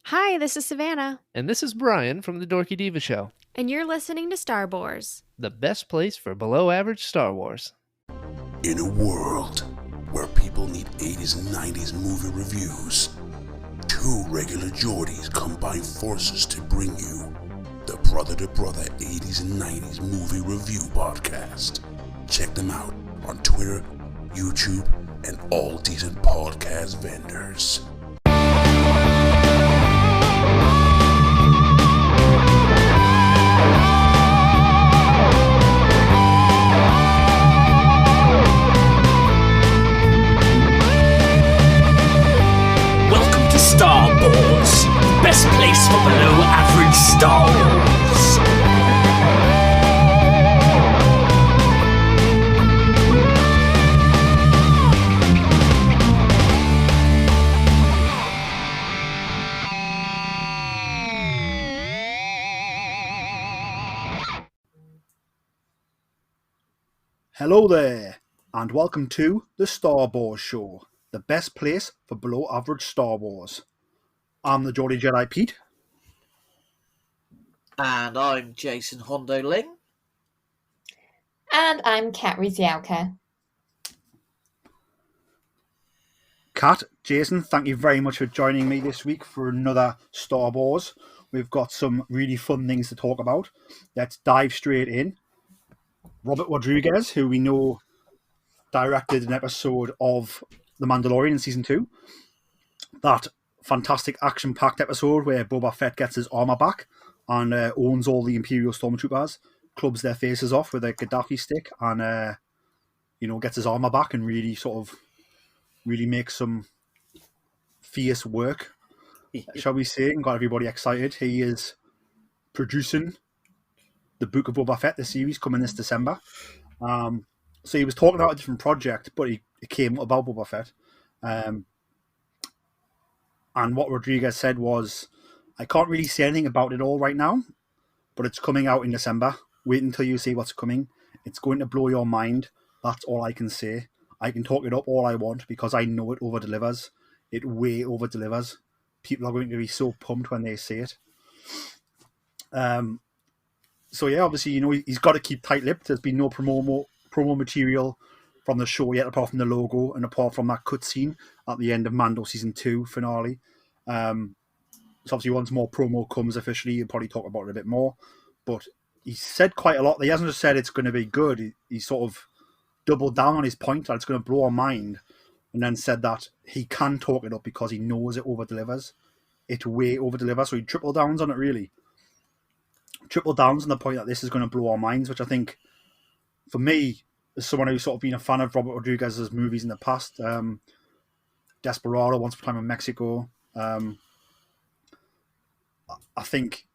Hi, this is Savannah, And this is Brian from the Dorky Diva Show, and you're listening to Star Wars. the best place for below average Star Wars. In a world where people need 80s and 90s movie reviews, two regular Geordies combine forces to bring you the Brother to Brother 80s and 90s movie review podcast. Check them out on Twitter, YouTube, and all decent podcast vendors. Star Wars, best place for below average Star Wars. Hello there, and welcome to the Star Wars Show, the best place for below average Star Wars. I'm the Geordie Jedi Pete. And I'm Jason Hondo Ling. And I'm Kat Rizialka. Kat, Jason, thank you very much for joining me this week for another Star Wars. We've got some really fun things to talk about. Let's dive straight in. Robert Rodriguez, who we know directed an episode of The Mandalorian in Season 2. That fantastic action-packed episode where Boba Fett gets his armor back and owns all the Imperial Stormtroopers, clubs their faces off with a Gaddafi stick, and gets his armor back and really makes some fierce work, shall we say, and got everybody excited. He is producing the Book of Boba Fett, the series, coming this December. So he was talking about a different project, but it came about Boba Fett. And what Rodriguez said was, I can't really say anything about it all right now, but it's coming out in December. Wait until you see what's coming. It's going to blow your mind. That's all I can say. I can talk it up all I want because I know it over-delivers. It way over-delivers. People are going to be so pumped when they see it. So yeah, obviously, he's got to keep tight-lipped. There's been no promo material from the show yet, apart from the logo and apart from that cutscene at the end of Mando Season 2 finale. So obviously once more promo comes officially, he'll probably talk about it a bit more. But he said quite a lot. He hasn't just said it's going to be good. He sort of doubled down on his point that it's going to blow our mind, and then said that he can talk it up because he knows it over-delivers. It way over-delivers. So he triple downs on it, really. Triple downs on the point that this is going to blow our minds, which I think, for me, as someone who's sort of been a fan of Robert Rodriguez's movies in the past, Desperado, Once Upon a Time in Mexico, I think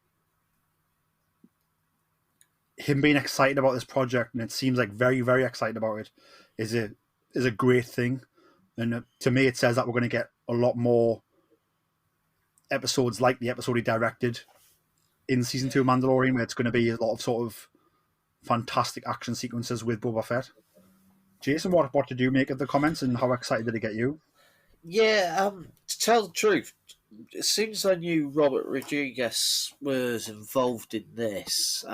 him being excited about this project, and it seems like very, very excited about it, is a great thing. And to me, it says that we're going to get a lot more episodes like the episode he directed in Season 2 of Mandalorian, where it's going to be a lot of sort of fantastic action sequences with Boba Fett. Jason, what did you make of the comments, and how excited did it get you? Yeah, to tell the truth, as soon as I knew Robert Rodriguez was involved in this,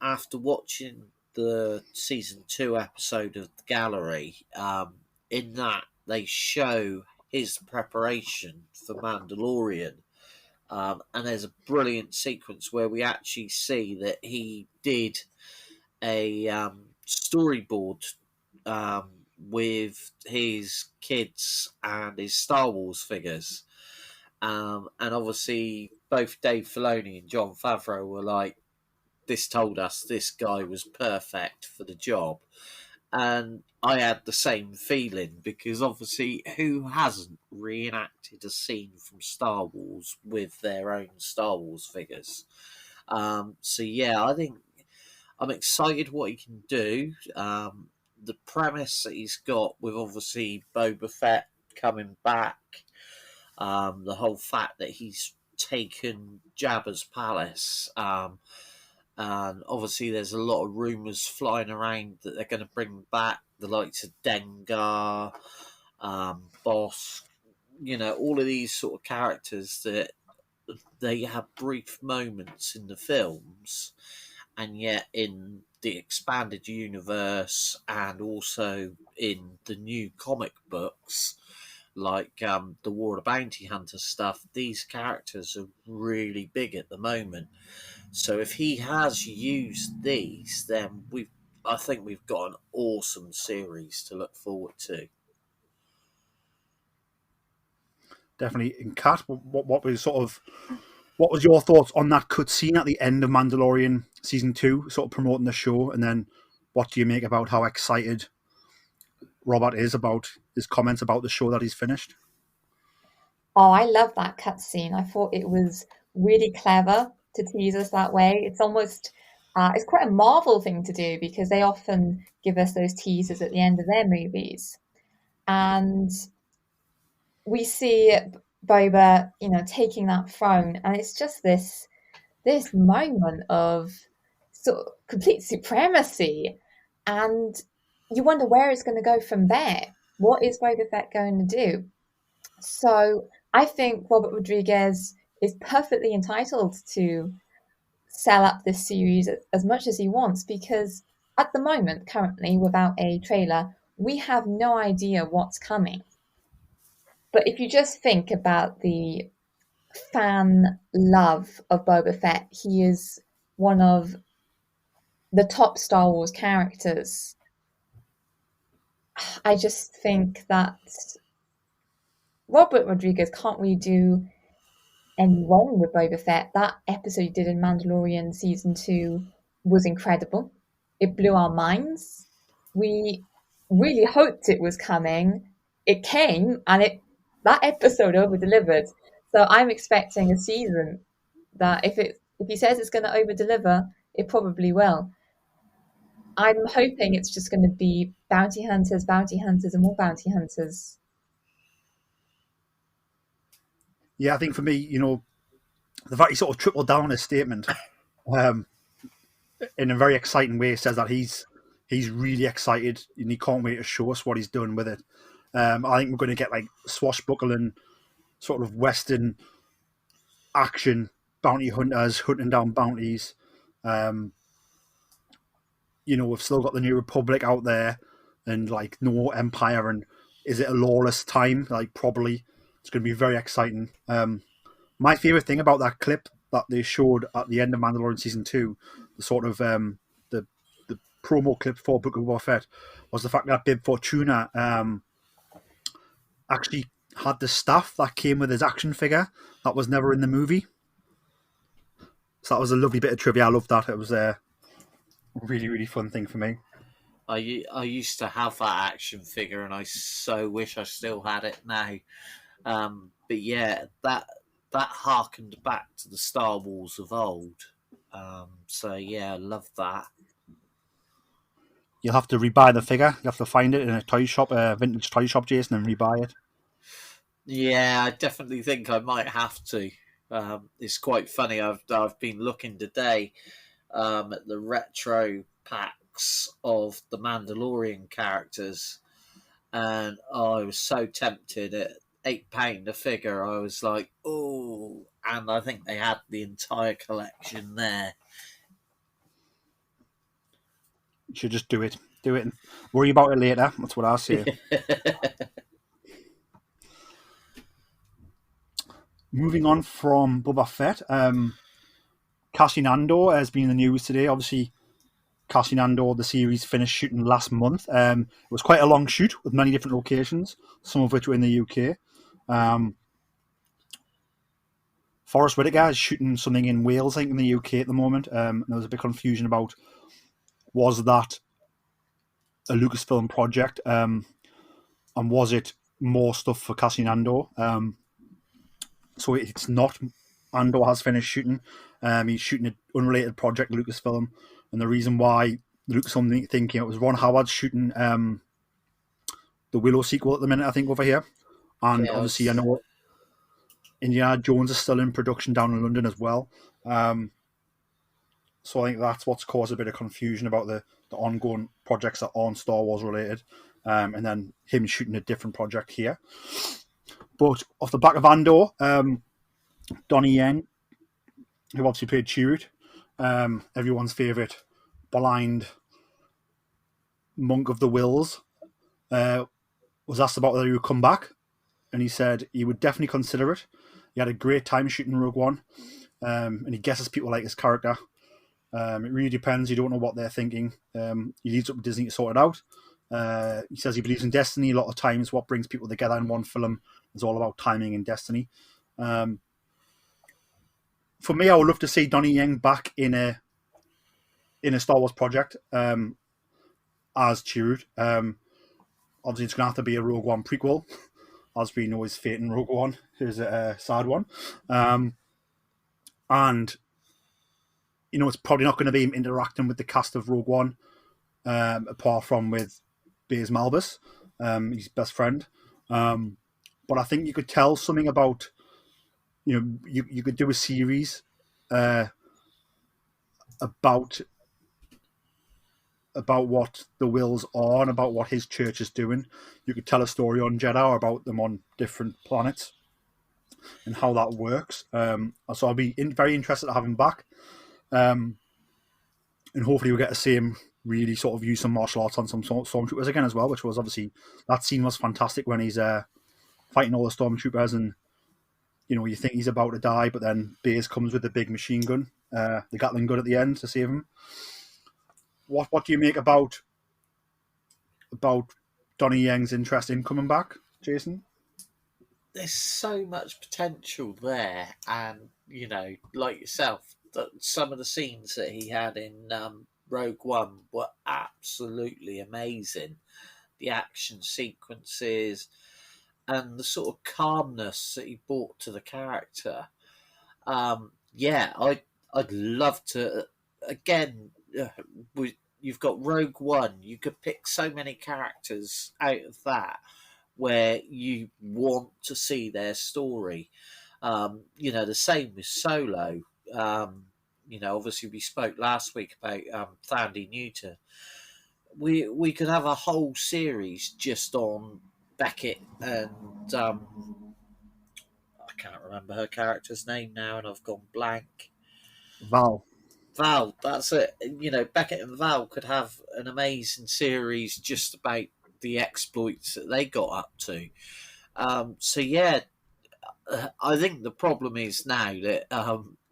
after watching the Season 2 episode of The Gallery, in that they show his preparation for Mandalorian, and there's a brilliant sequence where we actually see that he did a storyboard with his kids and his Star Wars figures. And obviously both Dave Filoni and Jon Favreau were like, this told us this guy was perfect for the job. And I had the same feeling, because obviously who hasn't reenacted a scene from Star Wars with their own Star Wars figures? So yeah, I think I'm excited what he can do. The premise that he's got with obviously Boba Fett coming back, the whole fact that he's taken Jabba's palace, and obviously there's a lot of rumours flying around that they're going to bring back the likes of Dengar, Boss, all of these sort of characters that they have brief moments in the films, and yet in the expanded universe and also in the new comic books, like the War of the Bounty Hunter stuff, these characters are really big at the moment. So if he has used these, then I think we've got an awesome series to look forward to. Definitely. In Kat, what was your thoughts on that cutscene at the end of Mandalorian season 2, sort of promoting the show, and then what do you make about how excited Robert is about his comments about the show that he's finished? Oh, I love that cutscene. I thought it was really clever to tease us that way. It's almost, it's quite a Marvel thing to do because they often give us those teasers at the end of their movies. And we see Boba, taking that throne, and it's just this moment of sort of complete supremacy, and you wonder where it's going to go from there. What is Boba Fett going to do? So I think Robert Rodriguez is perfectly entitled to sell up this series as much as he wants because at the moment, currently, without a trailer, we have no idea what's coming. But if you just think about the fan love of Boba Fett, he is one of the top Star Wars characters. I just think that Robert Rodriguez can't really do any wrong with Boba Fett. That episode he did in Mandalorian season 2 was incredible. It blew our minds. We really hoped it was coming. It came, and that episode over delivered. So I'm expecting a season that if he says it's going to over deliver, it probably will. I'm hoping it's just going to be bounty hunters, and more bounty hunters. Yeah, I think for me, the fact he sort of tripled down on his statement in a very exciting way says that he's really excited and he can't wait to show us what he's done with it. I think we're going to get like swashbuckling sort of Western action bounty hunters hunting down bounties. We've still got the New Republic out there and like no Empire, and is it a lawless time? Like probably. It's going to be very exciting. My favorite thing about that clip that they showed at the end of Mandalorian season 2, the sort of the promo clip for Book of Boba Fett, was the fact that Bib Fortuna actually had the staff that came with his action figure that was never in the movie. So that was a lovely bit of trivia. I loved that. It was a really, really fun thing for me. I used to have that action figure, and I so wish I still had it now. But yeah, that harkened back to the Star Wars of old. So yeah, I love that. You'll have to rebuy the figure. You have to find it in a toy shop, a vintage toy shop, Jason, and rebuy it. Yeah, I definitely think I might have to. It's quite funny. I've been looking today at the retro packs of the Mandalorian characters, and I was so tempted at £8 a figure. I was like, oh, and I think they had the entire collection there. You should just do it. Do it and worry about it later. That's what I say. Moving on from Boba Fett, Cassian Andor has been in the news today. Obviously, Cassian Andor, the series, finished shooting last month. It was quite a long shoot with many different locations, some of which were in the UK. Forrest Whitaker is shooting something in Wales, I think, in the UK at the moment. And there was a bit of confusion about was that a Lucasfilm project, and was it more stuff for Cassian Andor? So it's not. Andor has finished shooting. He's shooting an unrelated project, Lucasfilm, and the reason why the Lucasfilm thing came out was Ron Howard's shooting the Willow sequel at the minute, I think, over here, and Yeah, obviously I know Indiana Jones is still in production down in London as well. So I think that's what's caused a bit of confusion about the ongoing projects that aren't Star Wars related, and then him shooting a different project here. But off the back of Andor, Donnie Yen, who obviously played Chirrut, everyone's favourite blind monk of the Wills, was asked about whether he would come back, and he said he would definitely consider it. He had a great time shooting Rogue One, and he guesses people like his character. It really depends. You don't know what they're thinking. He leaves up to Disney to sort it out. He says he believes in destiny. A lot of times what brings people together in one film is all about timing and destiny. For me, I would love to see Donnie Yen back in a Star Wars project as Chirrut. Obviously, it's going to have to be a Rogue One prequel, as we know his fate in Rogue One is a sad one. And, it's probably not going to be him interacting with the cast of Rogue One, apart from with Baze Malbus, his best friend. But I think you could tell something about, you could do a series about what the Wills are and about what his church is doing. You could tell a story on Jeddah or about them on different planets and how that works. So I'll be very interested to have him back. And hopefully we'll get to see him really sort of use some martial arts on some stormtroopers again as well, which was obviously, that scene was fantastic when he's fighting all the stormtroopers and, you think he's about to die, but then Baze comes with the big machine gun, the Gatling gun at the end to save him. What do you make about Donnie Yen's interest in coming back, Jason? There's so much potential there, and like yourself, that some of the scenes that he had in Rogue One were absolutely amazing. The action sequences and the sort of calmness that he brought to the character. I'd love to again. You've got Rogue One. You could pick so many characters out of that where you want to see their story. The same with Solo. Obviously we spoke last week about Thandie Newton. We could have a whole series just on Beckett and I can't remember her character's name now, and I've gone blank. Val, that's it. Beckett and Val could have an amazing series just about the exploits that they got up to. I think the problem is now that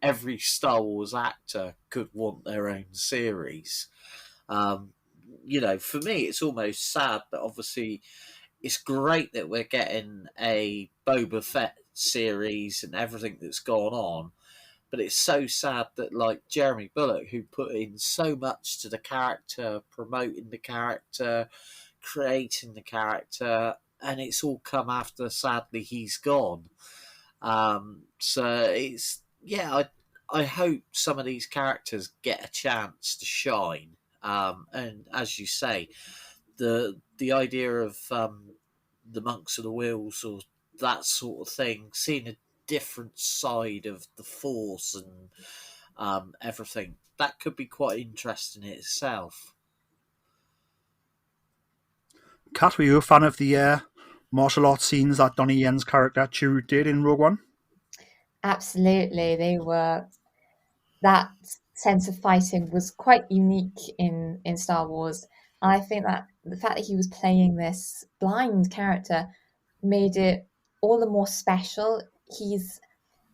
every Star Wars actor could want their own series. For me, it's almost sad, but obviously it's great that we're getting a Boba Fett series and everything that's gone on. But it's so sad that, like, Jeremy Bulloch, who put in so much to the character, promoting the character, creating the character, and it's all come after, sadly, he's gone. I hope some of these characters get a chance to shine. And as you say, the idea of the Monks of the Wills or that sort of thing, seeing a different side of the Force and everything, that could be quite interesting in itself. Kat, were you a fan of the martial arts scenes that Donnie Yen's character Chirrut did in Rogue One? Absolutely, they were. That sense of fighting was quite unique in Star Wars. And I think that the fact that he was playing this blind character made it all the more special. He's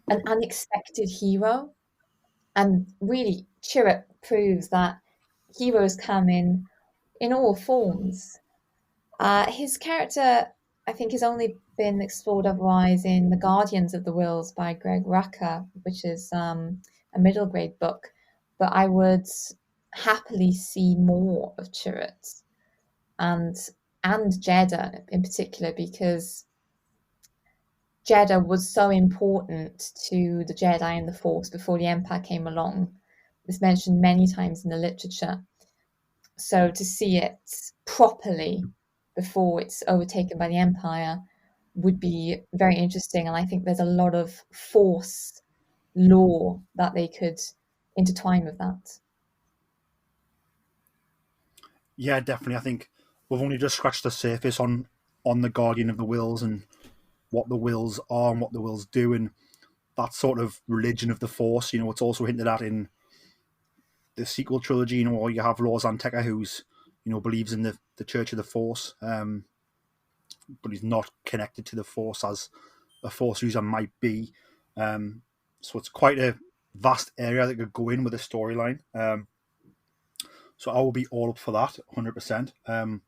an unexpected hero, and really, Chirrut proves that heroes come in all forms. His character, I think, has only been explored otherwise in The Guardians of the Wills by Greg Rucka, which is a middle grade book. But I would happily see more of Chirrut and Jeddah in particular, because Jeddah was so important to the Jedi and the Force before the Empire came along. It's mentioned many times in the literature. So to see it properly before it's overtaken by the Empire would be very interesting. And I think there's a lot of Force lore that they could intertwine with that. Yeah, definitely. I think we've only just scratched the surface on the Guardian of the Wills and what the Wills are and what the Wills do, and that sort of religion of the Force. It's also hinted at in the sequel trilogy. Or you have Lor San Tekka, who's believes in the Church of the Force, but he's not connected to the Force as a Force user might be. So it's quite a vast area that could go in with a storyline. So I will be all up for that, 100%. I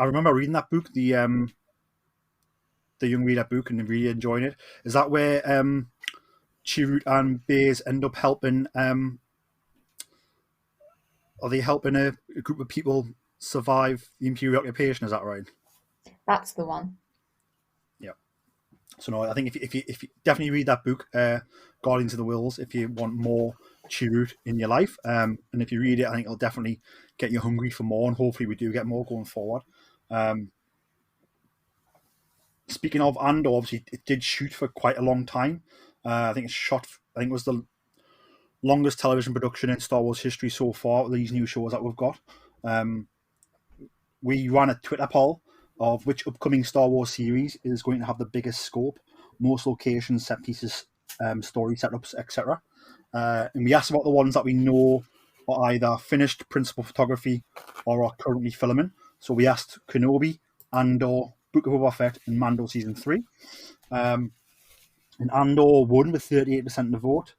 remember reading that book, the Young Reader book, and really enjoying it. Is that where Chirrut and Baze end up helping? Are they helping a group of people survive the Imperial occupation? Is that right? That's the one. Yeah. So no, I think if you definitely read that book, Guardians of the Wills, if you want more Chirrut in your life, and if you read it, I think it'll definitely get you hungry for more, and hopefully we do get more going forward. Speaking of Andor, obviously it did shoot for quite a long time. I think it was the longest television production in Star Wars history so far with these new shows that we've got. We ran a Twitter poll of which upcoming Star Wars series is going to have the biggest scope, most locations, set pieces, story setups, etc. And we asked about the ones that we know are either finished principal photography or are currently filming. So we asked Kenobi, Andor, Book of Boba Fett, and Mando Season 3. And Andor won with 38% of the vote.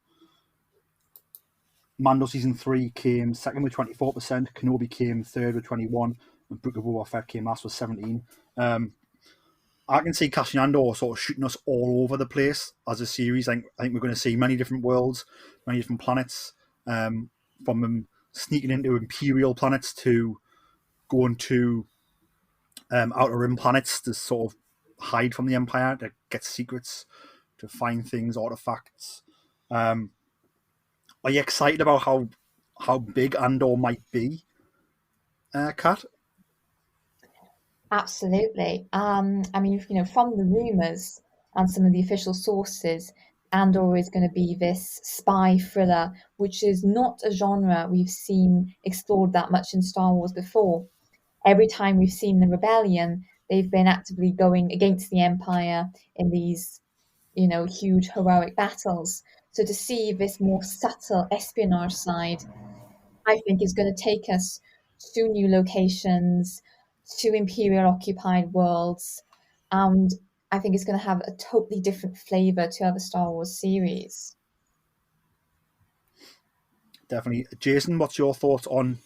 Mando Season 3 came second with 24%. Kenobi came third with 21%. And Book of Boba Fett came last with 17%. I can see Cassian Andor sort of shooting us all over the place as a series. I think we're going to see many different worlds, many different planets, from them sneaking into Imperial planets to going to Outer Rim planets to sort of hide from the Empire, to get secrets, to find things, artifacts. Are you excited about how big Andor might be, Kat? Absolutely. I mean, from the rumors and some of the official sources, Andor is going to be this spy thriller, which is not a genre we've seen explored that much in Star Wars before. Every time we've seen the rebellion, they've been actively going against the Empire in these, huge heroic battles. So to see this more subtle espionage side, I think is going to take us to new locations, to Imperial occupied worlds, and I think it's going to have a totally different flavor to other Star Wars series. Definitely. Jason, what's your thoughts on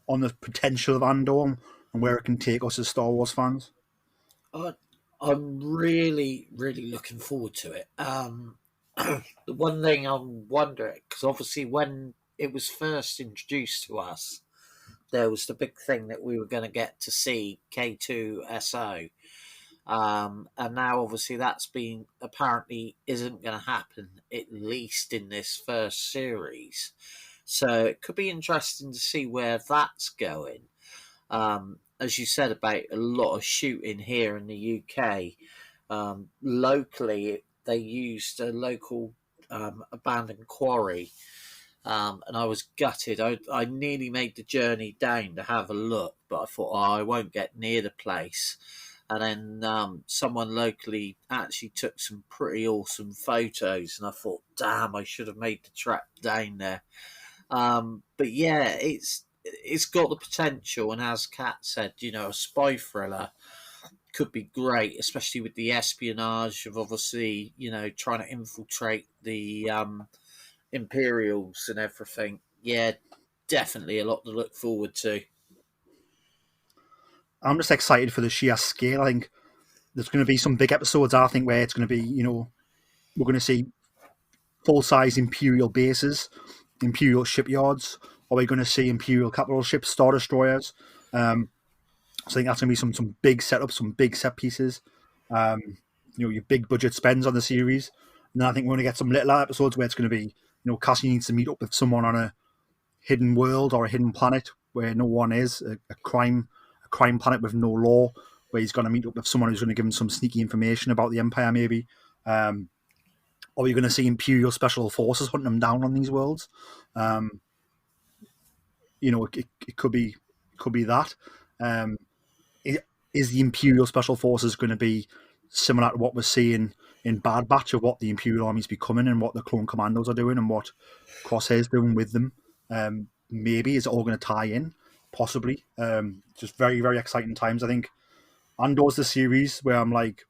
the potential of Andor and where it can take us as Star Wars fans? I'm really, really looking forward to it. The one thing I'm wondering, because obviously when it was first introduced to us, there was the big thing that we were going to get to see K2SO. And now obviously that's been apparently isn't going to happen, at least in this first series. So it could be interesting to see where that's going. As you said about a lot of shooting here in the UK, locally they used a local abandoned quarry. And I was gutted. I nearly made the journey down to have a look, but I thought, I won't get near the place. And then someone locally actually took some pretty awesome photos, and I thought, damn, I should have made the trek down there. But yeah, it's got the potential, and as Kat said, a spy thriller could be great, especially with the espionage of obviously, trying to infiltrate the Imperials and everything. Yeah, definitely a lot to look forward to. I'm just excited for the sheer scale. I think there's going to be some big episodes, I think, where it's going to be, we're going to see full-size Imperial bases, Imperial shipyards, or we're going to see Imperial capital ships, Star Destroyers. So I think that's going to be some big setups, some big set pieces, your big budget spends on the series. And then I think we're going to get some little episodes where it's going to be, Cassian needs to meet up with someone on a hidden world or a hidden planet where no one is, a crime planet with no law, where he's going to meet up with someone who's going to give him some sneaky information about the Empire, maybe. Or you're going to see Imperial special forces hunting them down on these worlds. It could be that. Is the Imperial special forces going to be similar to what we're seeing in Bad Batch of what the Imperial Army's becoming and what the Clone Commandos are doing and what Crosshair's doing with them. Maybe is it all going to tie in? Possibly. Just very, very exciting times. I think Andor's the series where I'm like,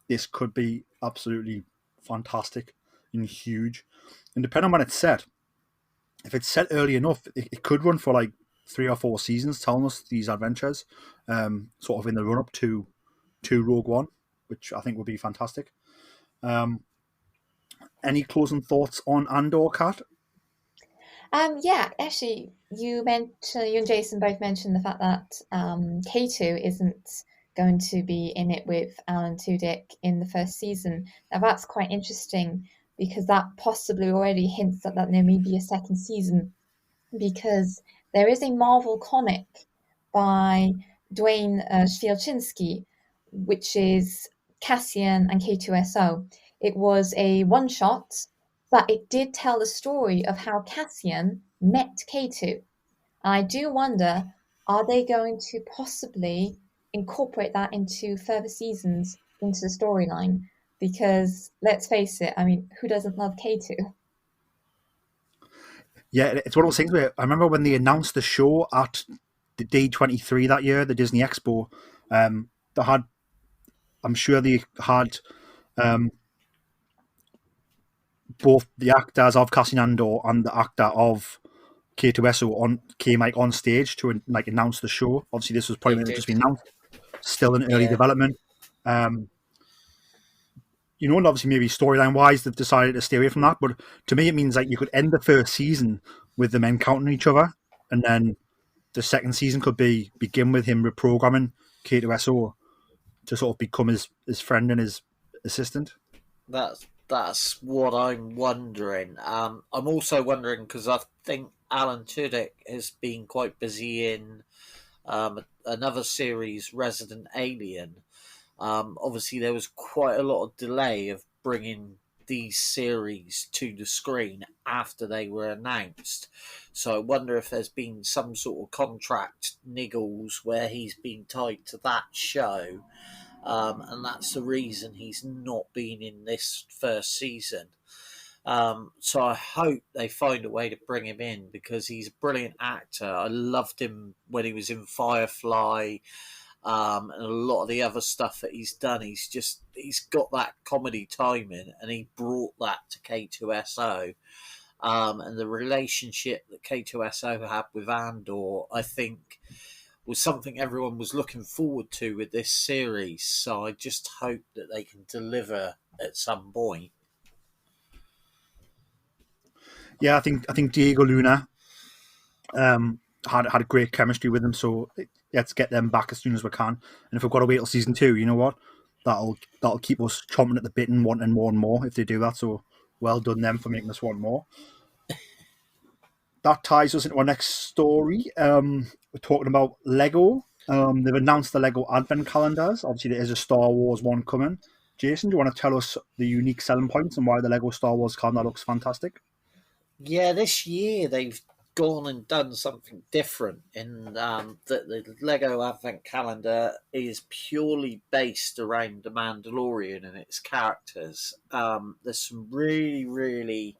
this could be absolutely fantastic and huge. And depending on when it's set, if it's set early enough, it could run for like 3 or 4 seasons, telling us these adventures, sort of in the run up to Rogue One, which I think would be fantastic. Any closing thoughts on Andor, Kat? Yeah, actually, you and Jason both mentioned the fact that K2 isn't going to be in it with Alan Tudyk in the first season. Now that's quite interesting because that possibly already hints that there may be a second season, because there is a Marvel comic by Dwayne Świerczynski, which is Cassian and K2SO. It was a one-shot, but it did tell the story of how Cassian met K2. I do wonder, are they going to possibly incorporate that into further seasons into the storyline? Because let's face it, I mean, who doesn't love K2? Yeah, it's one of those things where I remember when they announced the show at the D23 that year, the Disney Expo. They had, I'm sure they had both the actors of Cassian Andor and the actor of K2SO came on stage to like announce the show. Obviously, this was probably when it just been announced, still in early development. And obviously maybe storyline wise they've decided to stay away from that. But to me, it means like you could end the first season with them encountering each other, and then the second season could begin with him reprogramming K2SO to sort of become his friend and his assistant. That's what I'm wondering. I'm also wondering because I think Alan Tudyk has been quite busy in another series, Resident Alien. Obviously, there was quite a lot of delay of bringing these series to the screen after they were announced. So I wonder if there's been some sort of contract niggles where he's been tied to that show. And that's the reason he's not been in this first season. So I hope they find a way to bring him in because he's a brilliant actor. I loved him when he was in Firefly. And a lot of the other stuff that he's done, he's got that comedy timing, and he brought that to K2SO. And the relationship that K2SO had with Andor, I think, was something everyone was looking forward to with this series. So I just hope that they can deliver at some point. Yeah, I think Diego Luna had a great chemistry with him, so let's get them back as soon as we can. And if we've got to wait till season 2, you know what? That'll keep us chomping at the bit and wanting more and more if they do that. So well done them for making us want more. That ties us into our next story. We're talking about Lego. They've announced the Lego Advent calendars. Obviously, there is a Star Wars one coming. Jason, do you want to tell us the unique selling points and why the Lego Star Wars calendar looks fantastic? Yeah, this year they've gone and done something different in that the Lego Advent Calendar is purely based around the Mandalorian and its characters. There's some really, really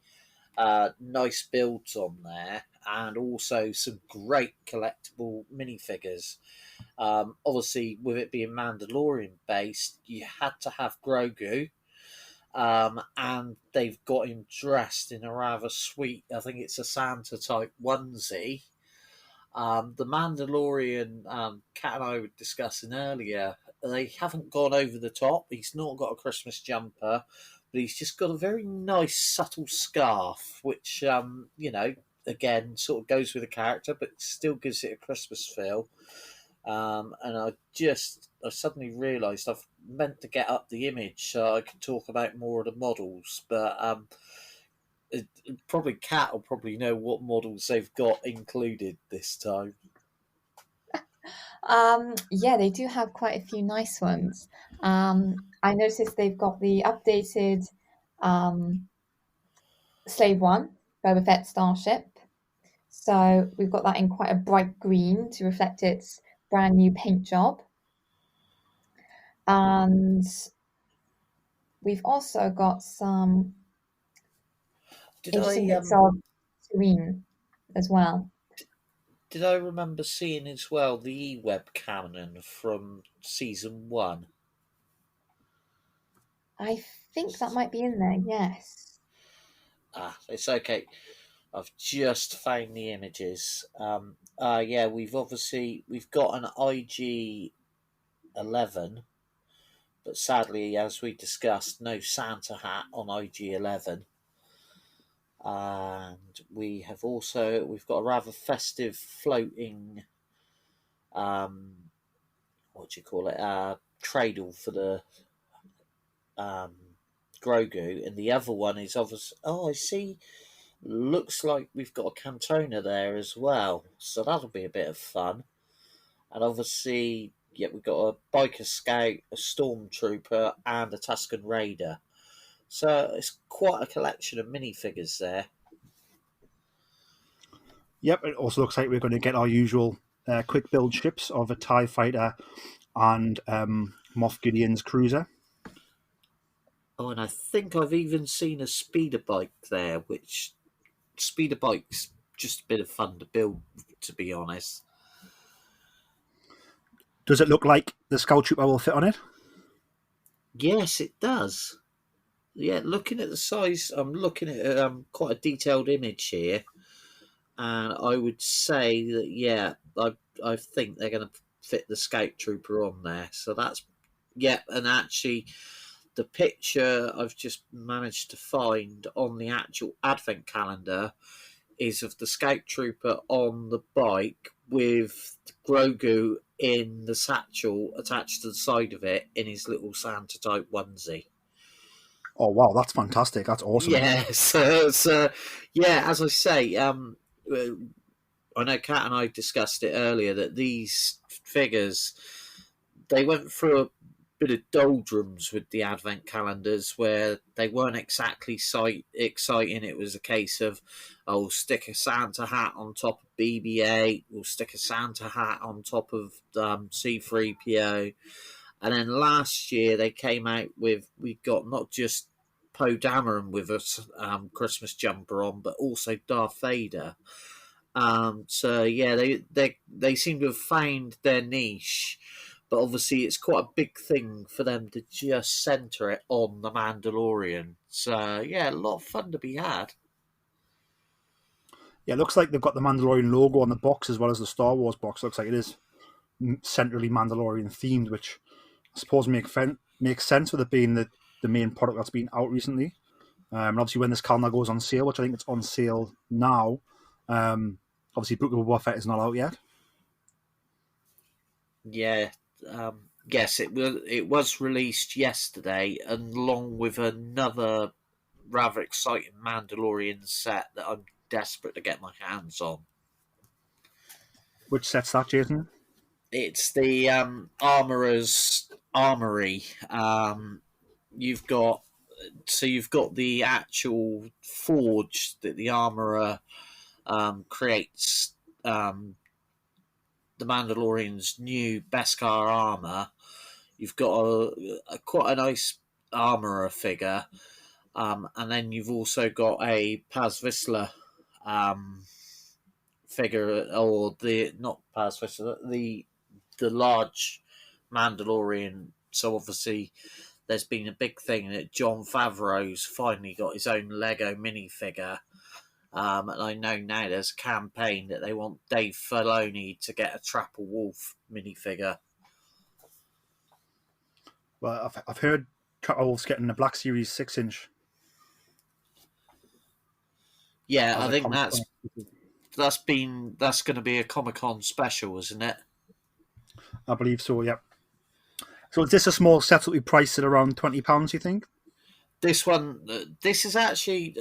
nice builds on there, and also some great collectible minifigures. Obviously, with it being Mandalorian based, you had to have Grogu. And they've got him dressed in a rather sweet, I think it's a Santa type onesie. The Mandalorian, Kat and I were discussing earlier, they haven't gone over the top. He's not got a Christmas jumper, but he's just got a very nice, subtle scarf, which, again, sort of goes with the character, but still gives it a Christmas feel. And I suddenly realised I've meant to get up the image so I can talk about more of the models, but probably Kat will probably know what models they've got included this time. Yeah, they do have quite a few nice ones. I noticed they've got the updated Slave One, Boba Fett starship. So we've got that in quite a bright green to reflect its brand new paint job. And we've also got some Did interesting I bits of Serene as well. did I remember seeing as well the E-Web canon from season 1? I think that might be in there, yes. Ah, it's okay. I've just found the images. Yeah, we've got an IG 11, but sadly, as we discussed, no Santa hat on IG 11. And we've got a rather festive floating, what do you call it? Cradle for the um, Grogu, and the other one is obviously. Oh, I see. Looks like we've got a Cantona there as well, so that'll be a bit of fun. And obviously, yeah, we've got a biker scout, a stormtrooper, and a Tusken Raider. So it's quite a collection of minifigures there. Yep, it also looks like we're going to get our usual quick build ships of a TIE fighter and Moff Gideon's cruiser. Oh, and I think I've even seen a speeder bike there, which speeder bike's just a bit of fun to build, to be honest. Does it look like the Scout Trooper will fit on it? Yes, it does. Yeah, looking at the size, I'm looking at quite a detailed image here, and I would say that I think they're going to fit the Scout Trooper on there. So that's and actually, the picture I've just managed to find on the actual advent calendar is of the Scout Trooper on the bike with Grogu in the satchel attached to the side of it in his little Santa type onesie. Oh wow, that's fantastic! That's awesome. Yeah, so yeah, as I say, I know Kat and I discussed it earlier that these figures they went through a bit of doldrums with the advent calendars where they weren't exactly exciting. It was a case of, oh, stick a Santa hat on top of BB-8, we'll stick a Santa hat on top of C-3PO. And then last year they came out with, we got not just Poe Dameron with a Christmas jumper on, but also Darth Vader. So yeah, they seem to have found their niche, but obviously it's quite a big thing for them to just centre it on the Mandalorian. So yeah, a lot of fun to be had. Yeah, it looks like they've got the Mandalorian logo on the box as well as the Star Wars box. Looks like it is centrally Mandalorian themed, which I suppose makes sense with it being the main product that's been out recently. And obviously when this calendar goes on sale, which I think it's on sale now, obviously Book of Boba Fett is not out yet. Yeah, yes, it was released yesterday, along with another rather exciting Mandalorian set that I'm desperate to get my hands on. Which set's that, Jason? It's the Armorer's Armory. You've got the actual forge that the Armorer creates. The Mandalorian's new Beskar armor. You've got a quite a nice armorer figure, and then you've also got a Paz Vizsla figure, or the not Paz Vizsla, the large Mandalorian. So obviously, there's been a big thing that Jon Favreau's finally got his own Lego minifigure. And I know now there's a campaign that they want Dave Filoni to get a Trapper Wolf minifigure. Well, I've heard Trapper Wolf's getting a Black Series 6-inch. Yeah, I think that's going to be a Comic-Con special, isn't it? I believe so, yeah. So is this a small set that we priced at around £20, you think? This is actually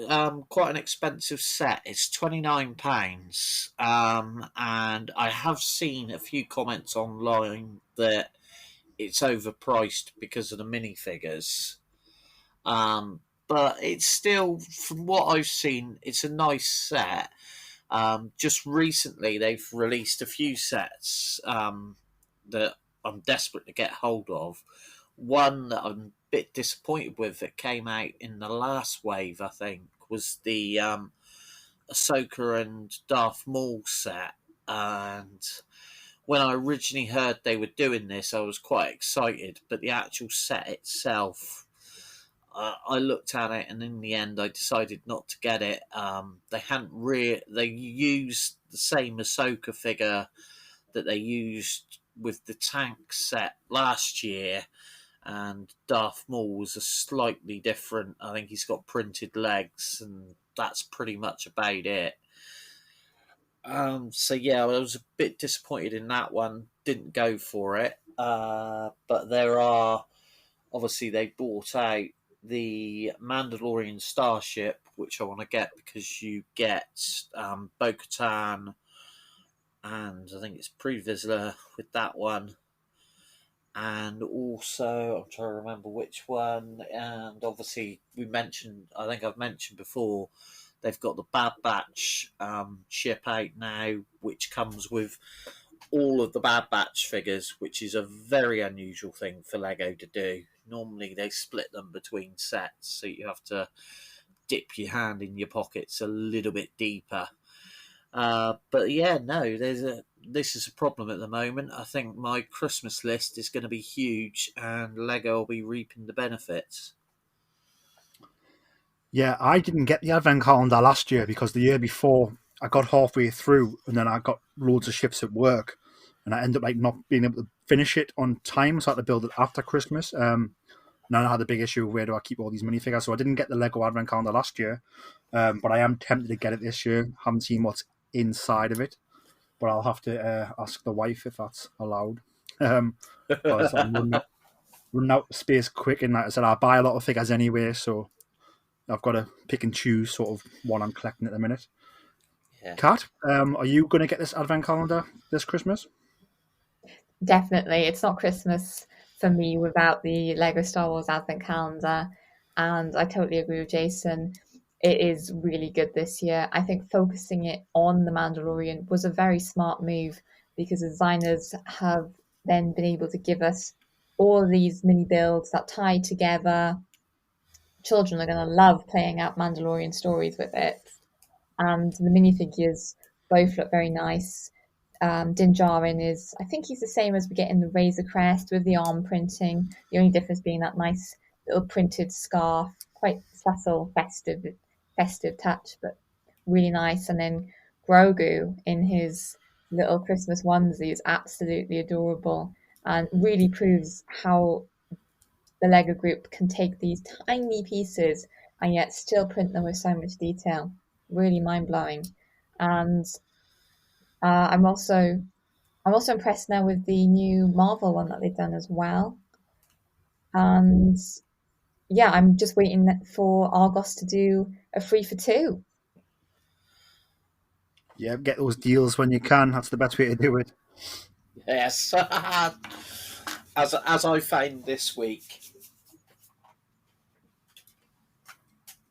quite an expensive set. It's £29, and I have seen a few comments online that it's overpriced because of the minifigures. But it's still, from what I've seen, it's a nice set. Just recently, they've released a few sets that I'm desperate to get hold of. One that I'm bit disappointed with that came out in the last wave, I think, was the Ahsoka and Darth Maul set. And when I originally heard they were doing this, I was quite excited. But the actual set itself, I looked at it, and in the end, I decided not to get it. They used the same Ahsoka figure that they used with the tank set last year, and Darth Maul was a slightly different. I think he's got printed legs, and that's pretty much about it. So yeah, I was a bit disappointed in that one. Didn't go for it. But there are obviously they bought out the Mandalorian starship, which I want to get because you get Bo-Katan, and I think it's Pre-Vizsla with that one. And also, I'm trying to remember which one. And obviously, I think I've mentioned before, they've got the Bad Batch ship out now, which comes with all of the Bad Batch figures, which is a very unusual thing for Lego to do. Normally, they split them between sets, so you have to dip your hand in your pockets a little bit deeper. But yeah, no, this is a problem at the moment. I think my Christmas list is going to be huge, and Lego will be reaping the benefits. Yeah, I didn't get the advent calendar last year because the year before I got halfway through and then I got loads of shifts at work, and I ended up like not being able to finish it on time, so I had to build it after Christmas. And I had a big issue of where do I keep all these minifigures, so I didn't get the Lego advent calendar last year, but I am tempted to get it this year. Haven't seen what's inside of it, but I'll have to ask the wife if that's allowed. Because I'm running out of space quick, and like I said, I buy a lot of figures anyway, so I've got to pick and choose sort of what I'm collecting at the minute. Yeah. Kat, are you going to get this advent calendar this Christmas? Definitely. It's not Christmas for me without the Lego Star Wars advent calendar. And I totally agree with Jason. It is really good this year. I think focusing it on the Mandalorian was a very smart move because the designers have then been able to give us all these mini builds that tie together. Children are going to love playing out Mandalorian stories with it. And the minifigures both look very nice. Din Djarin is, I think he's the same as we get in the Razor Crest with the arm printing. The only difference being that nice little printed scarf, quite subtle, festive touch, but really nice. And then Grogu in his little Christmas onesie is absolutely adorable and really proves how the Lego group can take these tiny pieces and yet still print them with so much detail. Really mind blowing. And I'm also impressed now with the new Marvel one that they've done as well. And yeah, I'm just waiting for Argos to do a 3 for 2. Yeah, get those deals when you can. That's the best way to do it. Yes, as I found this week.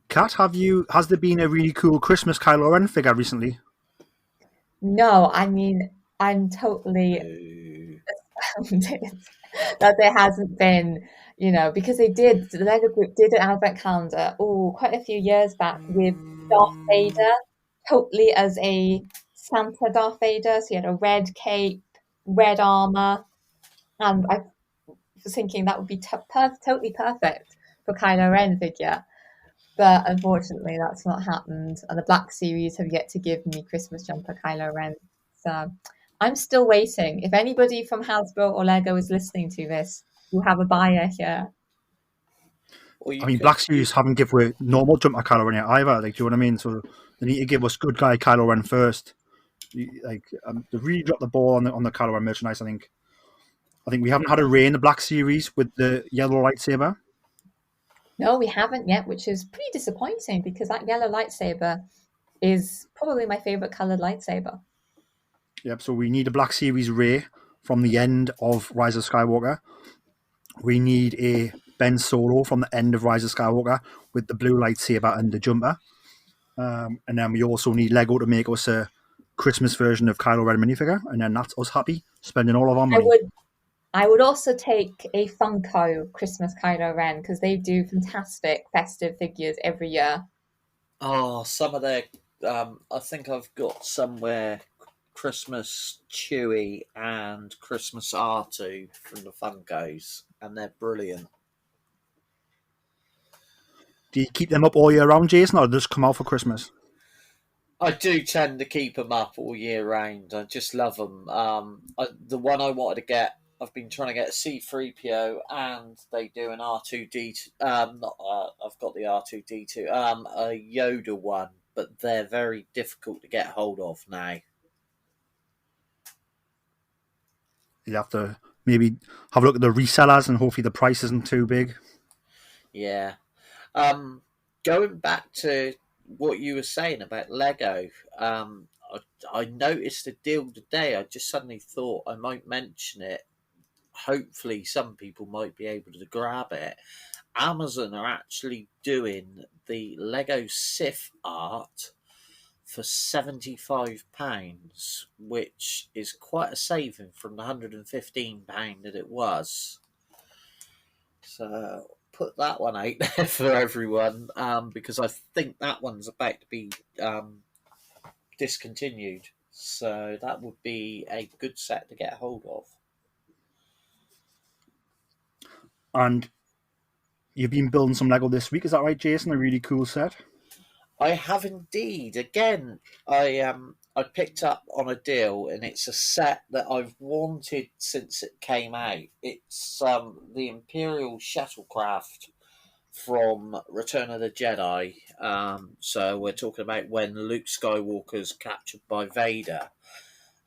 Kat, has there been a really cool Christmas Kylo Ren figure recently? No, I mean, I'm totally astounded that there hasn't been, because the Lego group did an advent calendar, quite a few years back with Darth Vader, totally as a Santa Darth Vader. So he had a red cape, red armor, and I was thinking that would be totally perfect for Kylo Ren figure. But unfortunately, that's not happened. And the Black Series have yet to give me Christmas jumper Kylo Ren. So I'm still waiting. If anybody from Hasbro or Lego is listening to this, you have a buyer here. Black Series haven't given away normal jumper Kylo Ren yet either. Like, do you know what I mean? So they need to give us good guy Kylo Ren first. They really dropped the ball on the Kylo Ren merchandise. I think we haven't had a Rey in the Black Series with the yellow lightsaber. No, we haven't yet, which is pretty disappointing because that yellow lightsaber is probably my favorite colored lightsaber. Yep, so we need a Black Series Rey from the end of Rise of Skywalker. We need a Ben Solo from the end of Rise of Skywalker with the blue lightsaber and the jumper. And then we also need Lego to make us a Christmas version of Kylo Ren minifigure, and then that's us happy, spending all of our money. I would also take a Funko Christmas Kylo Ren because they do fantastic festive figures every year. Oh, some of their, I think I've got somewhere Christmas Chewy and Christmas R2 from the Funkos, and they're brilliant. Do you keep them up all year round, Jason, or do they just come out for Christmas? I do tend to keep them up all year round. I just love them. The one I wanted to get, I've been trying to get a C3PO, and they do an R2D2. Not I've got the R2D2. A Yoda one, but they're very difficult to get hold of now. You have to maybe have a look at the resellers, and hopefully the price isn't too big. Yeah. Going back to what you were saying about Lego, I noticed a deal today. I just suddenly thought I might mention it. Hopefully, some people might be able to grab it. Amazon are actually doing the Lego Sith art for £75, which is quite a saving from the £115 that it was. So put that one out there for everyone, because I think that one's about to be discontinued. So that would be a good set to get hold of. And you've been building some Lego this week, is that right, Jason? A really cool set. I have indeed. Again, I picked up on a deal, and it's a set that I've wanted since it came out. It's the Imperial shuttlecraft from Return of the Jedi. So we're talking about when Luke Skywalker's captured by Vader.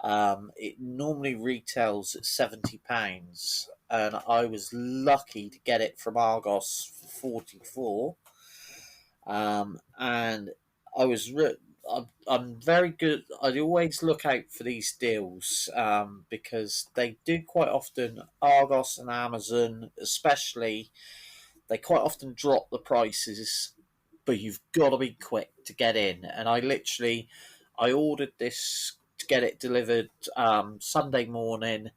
It normally retails at £70, and I was lucky to get it from Argos for £44. And I was I'm very good. I always look out for these deals, because they do quite often. Argos and Amazon, especially, they quite often drop the prices, but you've got to be quick to get in. And I ordered this to get it delivered Sunday morning,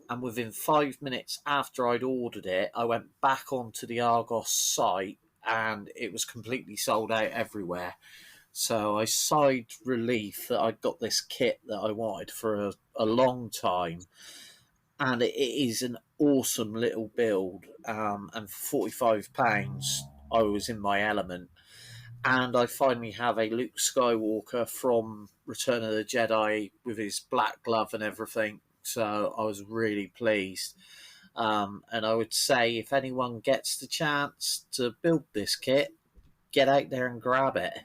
and within 5 minutes after I'd ordered it, I went back onto the Argos site, and it was completely sold out everywhere. So I sighed relief that I got this kit that I wanted for a long time, and it is an awesome little build. And for £45, I was in my element. And I finally have a Luke Skywalker from Return of the Jedi with his black glove and everything. So I was really pleased. And I would say if anyone gets the chance to build this kit, get out there and grab it.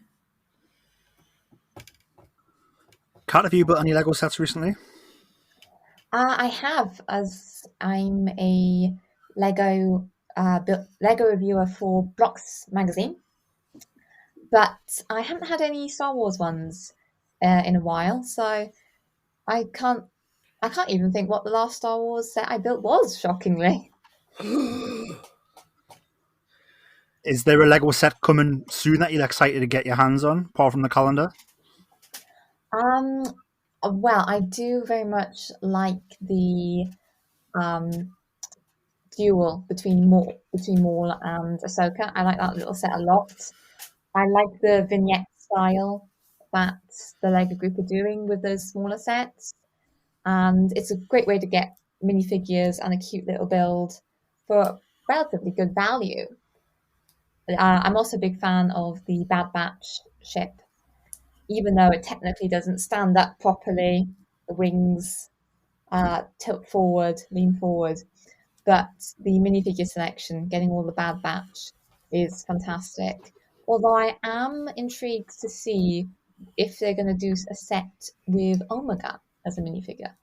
Kat, have you built any Lego sets recently? I have, as I'm a Lego Lego reviewer for Blocks magazine, but I haven't had any Star Wars ones in a while, so I can't even think what the last Star Wars set I built was, shockingly. Is there a Lego set coming soon that you're excited to get your hands on, apart from the calendar? Well, I do very much like the duel between Maul and Ahsoka. I like that little set a lot. I like the vignette style that the Lego group are doing with those smaller sets, and it's a great way to get minifigures and a cute little build for relatively good value. I'm also a big fan of the Bad Batch ship, even though it technically doesn't stand up properly. The wings tilt forward, lean forward, but the minifigure selection, getting all the Bad Batch, is fantastic. Although I am intrigued to see if they're going to do a set with Omega as a minifigure.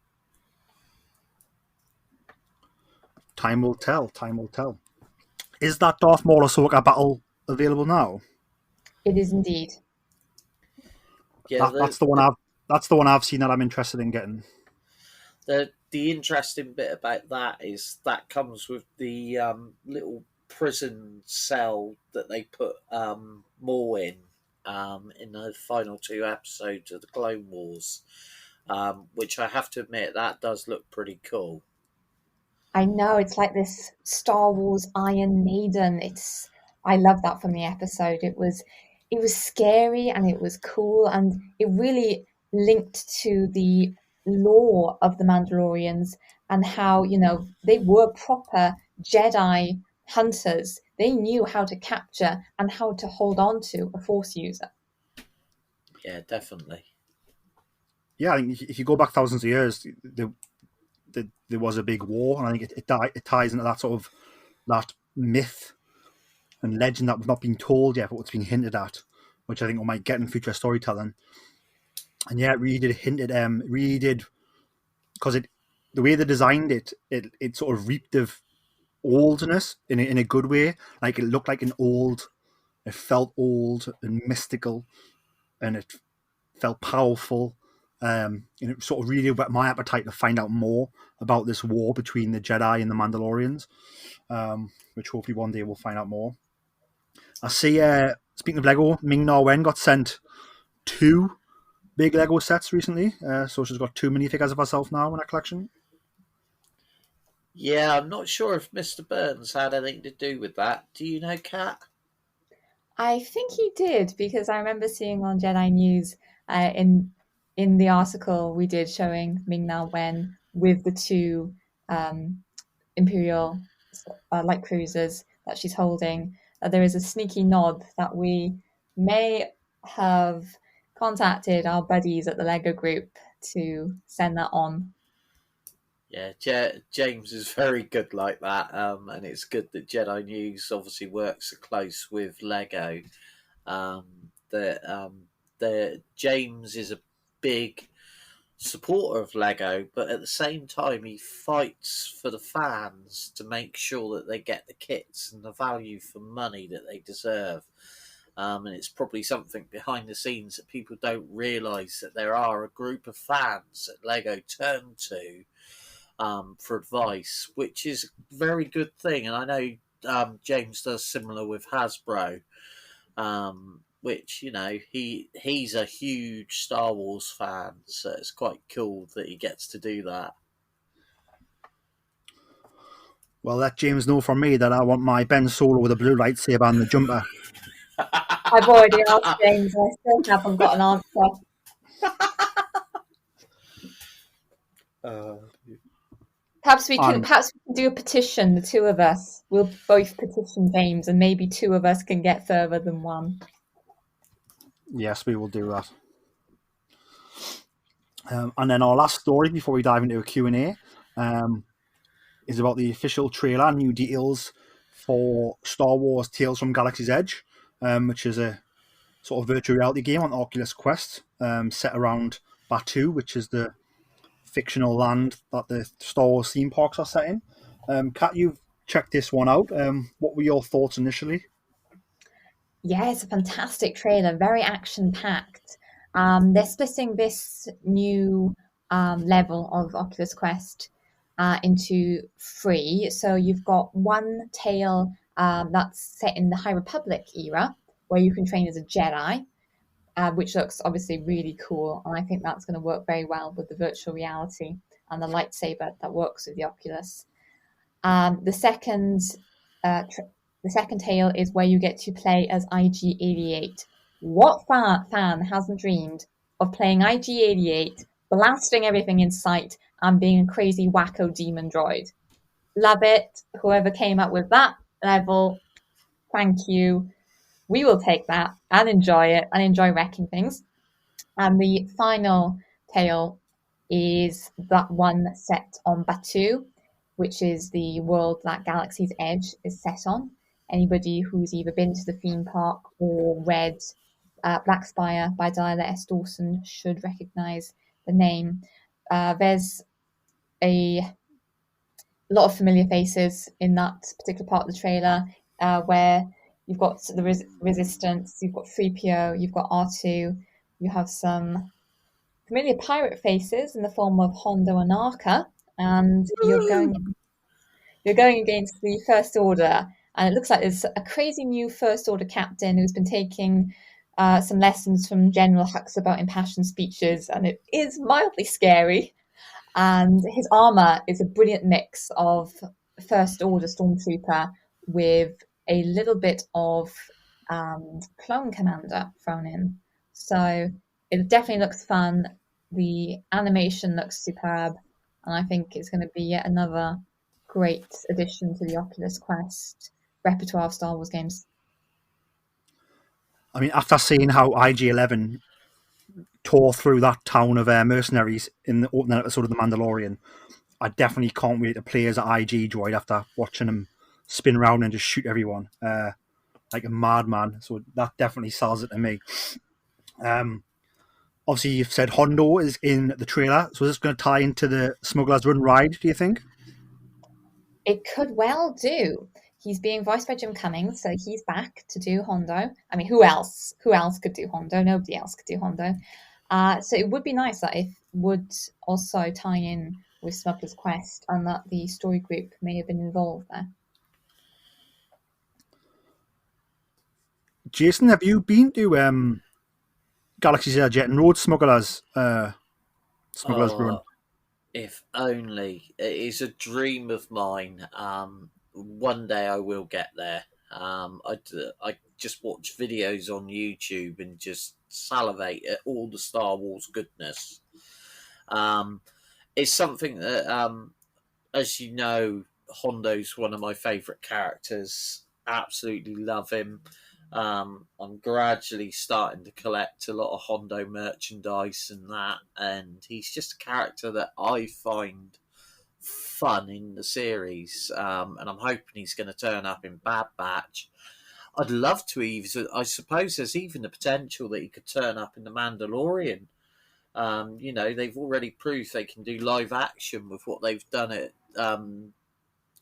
Time will tell. Time will tell. Is that Darth Maul Ahsoka battle available now? It is indeed. Yeah, That's the one I've seen that I'm interested in getting. The interesting bit about that is that comes with the little prison cell that they put Maul in the final 2 episodes of the Clone Wars, which I have to admit that does look pretty cool. I know, it's like this Star Wars Iron Maiden. I love that from the episode. It was scary and it was cool and it really linked to the lore of the Mandalorians and how, they were proper Jedi hunters. They knew how to capture and how to hold on to a Force user. Yeah, definitely. Yeah, I think if you go back thousands of years, there was a big war, and I think it ties into that sort of that myth and legend that we've not been told yet, but what's been hinted at, which I think we might get in future storytelling. And yeah, it really did hint at really did, because the way they designed it sort of reaped of oldness in a good way. Like it looked like it felt old and mystical, and it felt powerful. And it sort of really whet my appetite to find out more about this war between the Jedi and the Mandalorians, which hopefully one day we'll find out more. I see, speaking of Lego, Ming-Na Wen got sent 2 big Lego sets recently, so she's got 2 minifigures of herself now in her collection. Yeah, I'm not sure if Mr. Burns had anything to do with that. Do you know, Kat? I think he did because I remember seeing on Jedi News in the article we did showing Ming-Na Wen with the 2 Imperial light cruisers that she's holding. There is a sneaky nod that we may have contacted our buddies at the Lego group to send that on. Yeah, James is very good like that, and it's good that Jedi News obviously works so close with Lego. The James is a big supporter of Lego, but at the same time he fights for the fans to make sure that they get the kits and the value for money that they deserve. And it's probably something behind the scenes that people don't realise, that there are a group of fans that Lego turn to for advice, which is a very good thing. And I know James does similar with Hasbro, which, he's a huge Star Wars fan, so it's quite cool that he gets to do that. Well, let James know from me that I want my Ben Solo with a blue lightsaber and the jumper. I've already asked James, I still haven't got an answer. Perhaps we can do a petition, the 2 of us. We'll both petition James, and maybe 2 of us can get further than 1. Yes, we will do that. And then our last story before we dive into a Q&A is about the official trailer, new details for Star Wars Tales from Galaxy's Edge, which is a sort of virtual reality game on Oculus Quest set around Batuu, which is the fictional land that the Star Wars theme parks are set in. Kat, you've checked this one out. What were your thoughts initially? Yeah, it's a fantastic trailer, very action-packed. They're splitting this new level of Oculus Quest into 3. So you've got one tale that's set in the High Republic era, where you can train as a Jedi, which looks obviously really cool. And I think that's going to work very well with the virtual reality and the lightsaber that works with the Oculus. The second tale is where you get to play as IG-88. What fan hasn't dreamed of playing IG-88, blasting everything in sight, and being a crazy wacko demon droid? Love it. Whoever came up with that level, thank you. We will take that and enjoy it and enjoy wrecking things. And the final tale is that one set on Batuu, which is the world that Galaxy's Edge is set on. Anybody who's either been to the theme park or read Black Spire by Diala S. Dawson should recognise the name. There's a lot of familiar faces in that particular part of the trailer, where you've got the Resistance, you've got 3PO, you've got R2, you have some familiar pirate faces in the form of Hondo and Arca, and you're going against the First Order. And it looks like there's a crazy new First Order captain who's been taking some lessons from General Hux about impassioned speeches, and it is mildly scary. And his armor is a brilliant mix of First Order Stormtrooper with a little bit of Clone Commander thrown in. So it definitely looks fun. The animation looks superb, and I think it's going to be yet another great addition to the Oculus Quest repertoire of Star Wars games. I mean, after seeing how IG-11 tore through that town of mercenaries in the opening episode of The Mandalorian, I definitely can't wait to play as an IG droid after watching him spin around and just shoot everyone like a madman. So that definitely sells it to me. Obviously, you've said Hondo is in the trailer, so is this going to tie into the Smuggler's Run ride, do you think? It could well do. He's being voiced by Jim Cummings, so he's back to do Hondo. I mean, who else? Who else could do Hondo? Nobody else could do Hondo. So it would be nice that it would also tie in with Smuggler's Quest and that the story group may have been involved there. Jason, have you been to Galaxies Edge yet and rode Smuggler's Run? If only. It is a dream of mine. One day I will get there. I just watch videos on YouTube and just salivate at all the Star Wars goodness. It's something that, as you know, Hondo's one of my favourite characters. Absolutely love him. I'm gradually starting to collect a lot of Hondo merchandise and that, and he's just a character that I find fun in the series, and I'm hoping he's going to turn up in Bad Batch. I'd love to even, I suppose there's even the potential that he could turn up in The Mandalorian. They've already proved they can do live action with what they've done at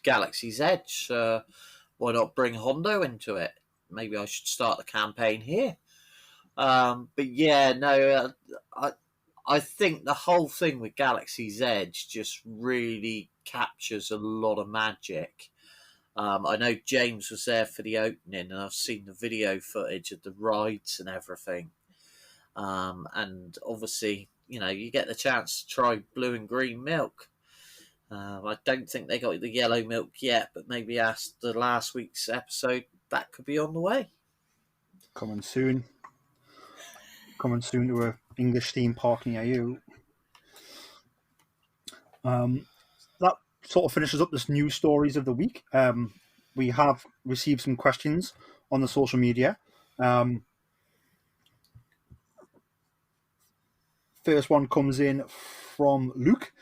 Galaxy's Edge. Why not bring Hondo into it? Maybe I should start the campaign here. But yeah, no, I think the whole thing with Galaxy's Edge just really captures a lot of magic. I know James was there for the opening, and I've seen the video footage of the rides and everything. And obviously, you get the chance to try blue and green milk. I don't think they got the yellow milk yet, but maybe after last week's episode, that could be on the way. Coming soon to a English theme park near you. That sort of finishes up this news stories of the week. We have received some questions on the social media. First one comes in from Luke.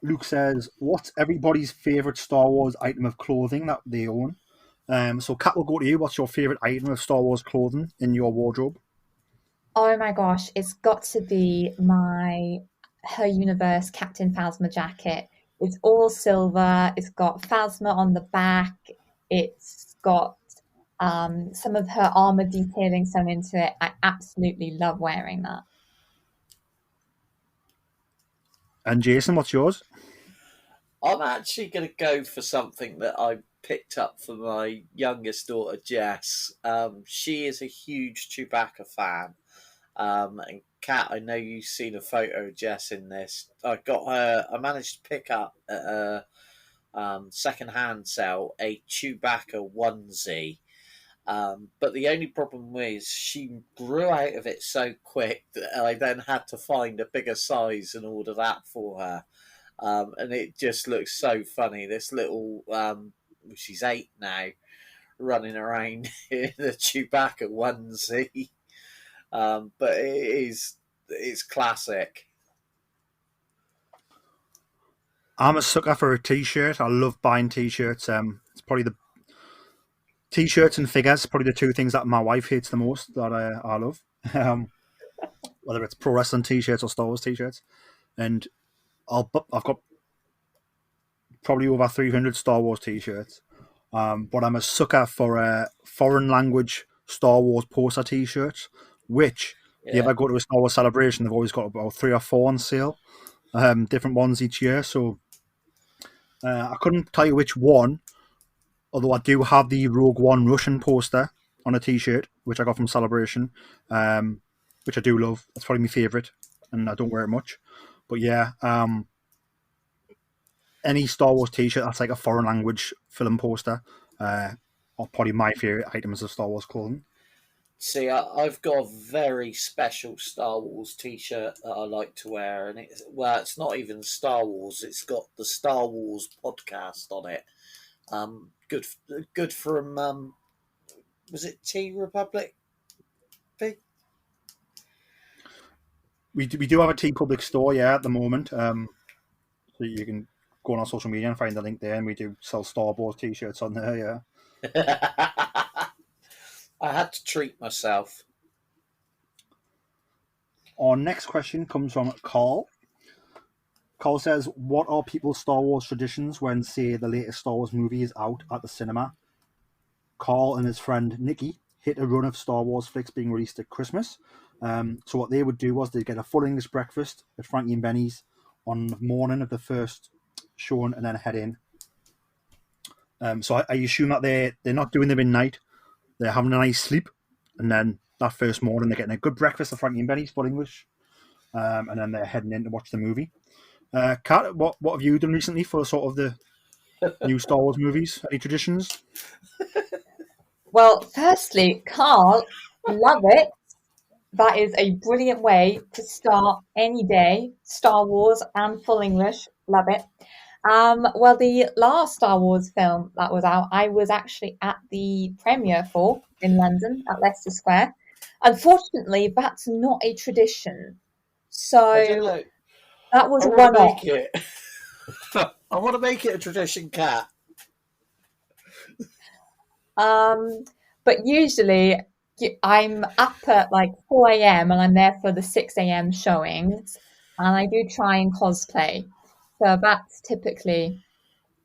Luke says, what's everybody's favourite Star Wars item of clothing that they own? So Kat, will go to you. What's your favourite item of Star Wars clothing in your wardrobe? Oh my gosh, it's got to be my Her Universe Captain Phasma jacket. It's all silver. It's got Phasma on the back. It's got some of her armor detailing sewn into it. I absolutely love wearing that. And Jason, what's yours? I'm actually going to go for something that I picked up for my youngest daughter, Jess. She is a huge Chewbacca fan. And Kat, I know you've seen a photo of Jess in this. I managed to pick up at a second-hand sale a Chewbacca onesie. But the only problem is she grew out of it so quick that I then had to find a bigger size and order that for her. And it just looks so funny. This little, she's 8 now, running around in a Chewbacca onesie. But it's classic. I'm a sucker for a t-shirt. I love buying t-shirts. It's probably the t-shirts and figures, probably the two things that my wife hates the most that I love. Whether it's pro wrestling t-shirts or Star Wars t-shirts. And I've got probably over 300 Star Wars t-shirts. But I'm a sucker for foreign language Star Wars poster t-shirts, which if you ever go to a Star Wars celebration, they've always got about 3 or 4 on sale. Different ones each year. So I couldn't tell you which one, although I do have the Rogue One Russian poster on a t-shirt, which I got from Celebration, which I do love. That's probably my favourite, and I don't wear it much. But yeah, any Star Wars T-shirt that's like a foreign language film poster are probably my favourite items of Star Wars clothing. See, I've got a very special Star Wars T-shirt that I like to wear, and it's not even Star Wars. It's got the Star Wars podcast on it. Good from was it T Republic? We do have a T Public store, at the moment. So you can go on our social media and find the link there, and we do sell Star Wars T-shirts on there. I had to treat myself. Our next question comes from Carl. Carl says, what are people's Star Wars traditions when, say, the latest Star Wars movie is out at the cinema? Carl and his friend Nikki hit a run of Star Wars flicks being released at Christmas. So what they would do was they'd get a full English breakfast at Frankie and Benny's on the morning of the first showing and then head in. So I assume that they're not doing them in night. They're having a nice sleep, and then that first morning they're getting a good breakfast at Frankie and Benny's full English, and then they're heading in to watch the movie. Kat, what have you done recently for sort of the new Star Wars movies? Any traditions? Well, firstly, Carl, love it. That is a brilliant way to start any day. Star Wars and full English, love it. Well, the last Star Wars film that was out, I was actually at the premiere for in London at Leicester Square. Unfortunately, that's not a tradition. So that was one off. I want to make it a tradition, Kat. But usually I'm up at like 4 a.m. and I'm there for the 6 a.m. showings, and I do try and cosplay. So that's typically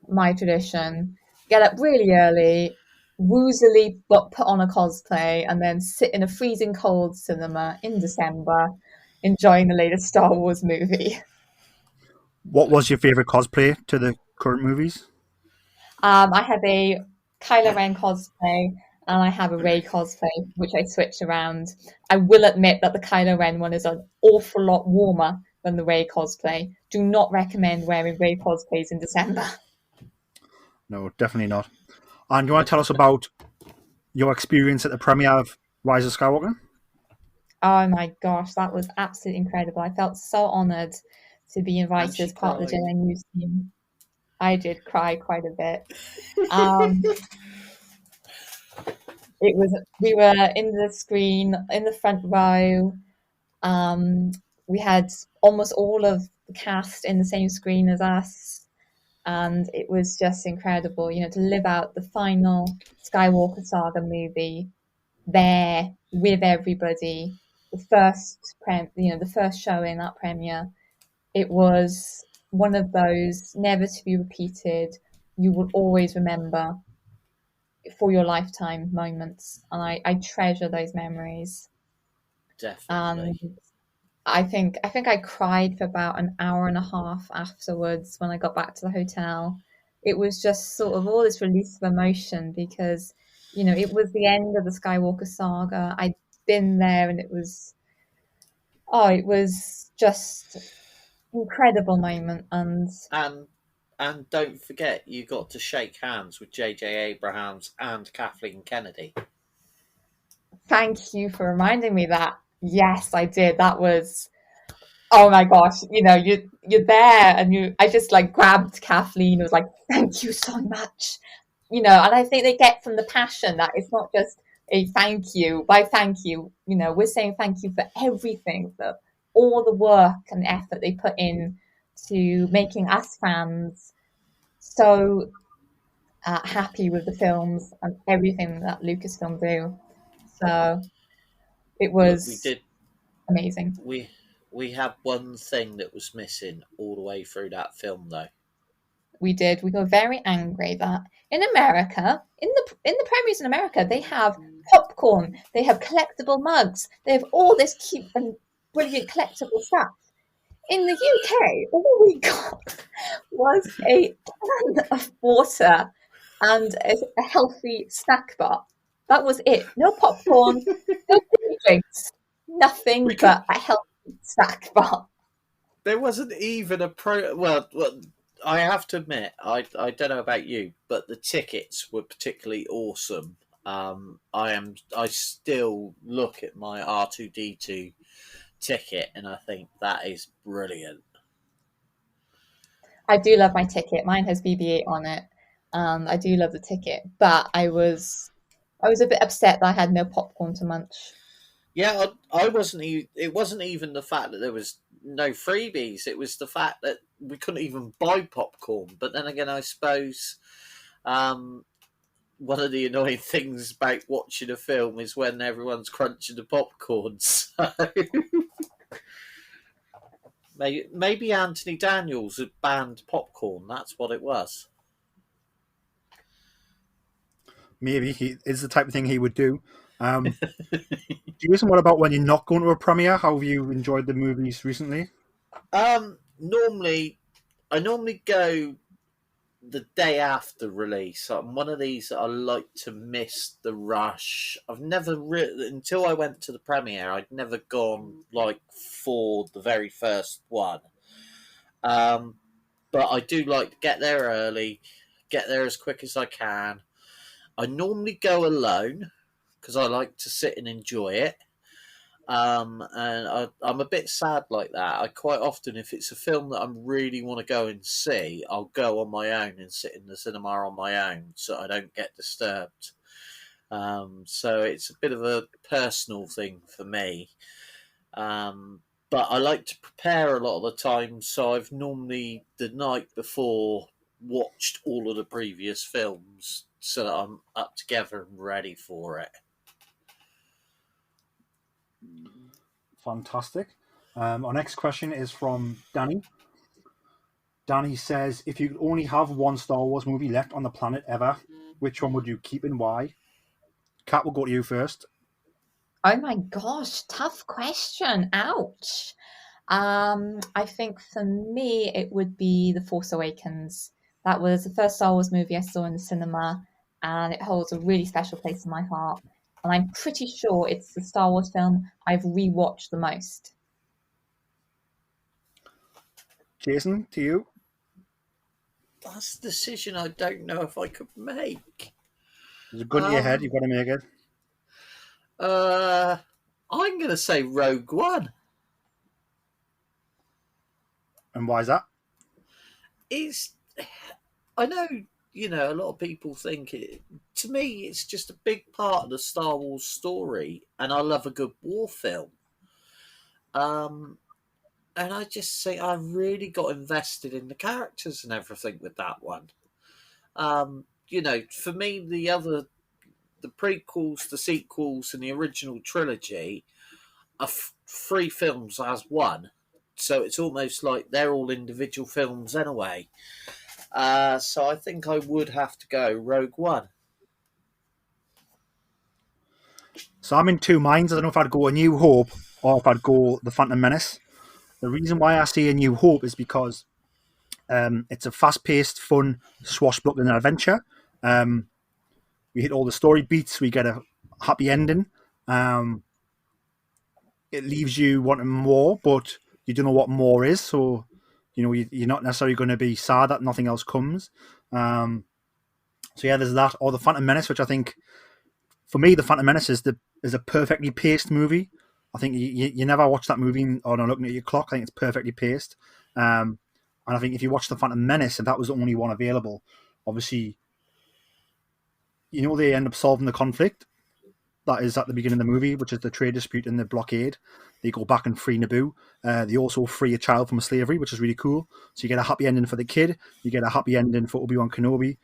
my tradition. Get up really early, woozily put on a cosplay, and then sit in a freezing cold cinema in December, enjoying the latest Star Wars movie. What was your favourite cosplay to the current movies? I have a Kylo Ren cosplay, and I have a Rey cosplay, which I switch around. I will admit that the Kylo Ren one is an awful lot warmer than the Rey cosplay. Do not recommend wearing Rey cosplays in December. No, definitely not. And do you want to tell us about your experience at the premiere of Rise of Skywalker? Oh my gosh, that was absolutely incredible. I felt so honoured to be invited as part of the Jedi News team. I did cry quite a bit. We were in the screen in the front row. We had almost all of the cast in the same screen as us, and it was just incredible, to live out the final Skywalker saga movie there with everybody. The first showing, that premiere, it was one of those never to be repeated. You will always remember for your lifetime moments, and I treasure those memories. Definitely. And I think I cried for about an hour and a half afterwards when I got back to the hotel. It was just sort of all this release of emotion because, it was the end of the Skywalker saga. I'd been there, and it was just incredible moment. And don't forget, you got to shake hands with J.J. Abrams and Kathleen Kennedy. Thank you for reminding me that. Yes, I did. That was, oh my gosh, you're there, and I just like grabbed Kathleen and was like, thank you so much. And I think they get from the passion that it's not just a thank you. By thank you, we're saying thank you for everything, for all the work and effort they put in to making us fans so happy with the films and everything that Lucasfilm do. So it was amazing. We had one thing that was missing all the way through that film, though. We did. We were very angry that in America, in the premieres in America, they have popcorn, they have collectible mugs, they have all this cute and brilliant collectible stuff. In the UK, all we got was a can of water and a healthy snack bar. That was it. No popcorn, no drinks, nothing but a healthy snack bar. There wasn't even I have to admit, I don't know about you, but the tickets were particularly awesome. I still look at my R2D2 ticket and I think that is brilliant. I do love my ticket. Mine has BB-8 on it. I do love the ticket, but I was a bit upset that I had no popcorn to munch. Yeah, I wasn't. It wasn't even the fact that there was no freebies. It was the fact that we couldn't even buy popcorn. But then again, I suppose um, one of the annoying things about watching a film is when everyone's crunching the popcorn. So maybe Anthony Daniels had banned popcorn. That's what it was. Maybe he is the type of thing he would do. Jason, what about when you're not going to a premiere? How have you enjoyed the movies recently? Normally, I normally go the day after release. I'm one of these that I like to miss the rush. I've never until I went to the premiere. I'd never gone like for the very first one. But I do like to get there early, get there as quick as I can. I normally go alone because I like to sit and enjoy it. I'm a bit sad like that. I quite often, if it's a film that I really want to go and see, I'll go on my own and sit in the cinema on my own so I don't get disturbed. So it's a bit of a personal thing for me. But I like to prepare a lot of the time, so I've normally the night before watched all of the previous films so that I'm up together and ready for it. Fantastic. Our next question is from Danny. Danny says, if you could only have one Star Wars movie left on the planet ever, which one would you keep and why? Kat, will go to you first. Oh my gosh, tough question. Ouch. I think for me it would be The Force Awakens. That was the first Star Wars movie I saw in the cinema, and it holds a really special place in my heart. And I'm pretty sure it's the Star Wars film I've rewatched the most. Jason, to you. That's a decision I don't know if I could make. There's a gun to your head, you've got to make it. I'm going to say Rogue One. And why is that? I know, a lot of people think it. To me, it's just a big part of the Star Wars story, and I love a good war film. And I just say I really got invested in the characters and everything with that one. For me, the prequels, the sequels, and the original trilogy are three films as one. So it's almost like they're all individual films anyway. So I think I would have to go Rogue One. So I'm in two minds. I don't know if I'd go A New Hope or if I'd go The Phantom Menace. The reason why I say A New Hope is because it's a fast-paced, fun, swashbuckling adventure. We hit all the story beats. We get a happy ending. It leaves you wanting more, but you don't know what more is. So, you're not necessarily going to be sad that nothing else comes. So yeah, there's that. Or The Phantom Menace, which I think, for me, The Phantom Menace is a perfectly paced movie. I think you never watch that movie or not looking at your clock. I think it's perfectly paced. And I think if you watch The Phantom Menace, if that was the only one available, obviously, they end up solving the conflict that is at the beginning of the movie, which is the trade dispute and the blockade. They go back and free Naboo. They also free a child from slavery, which is really cool. So you get a happy ending for the kid. You get a happy ending for Obi-Wan Kenobi.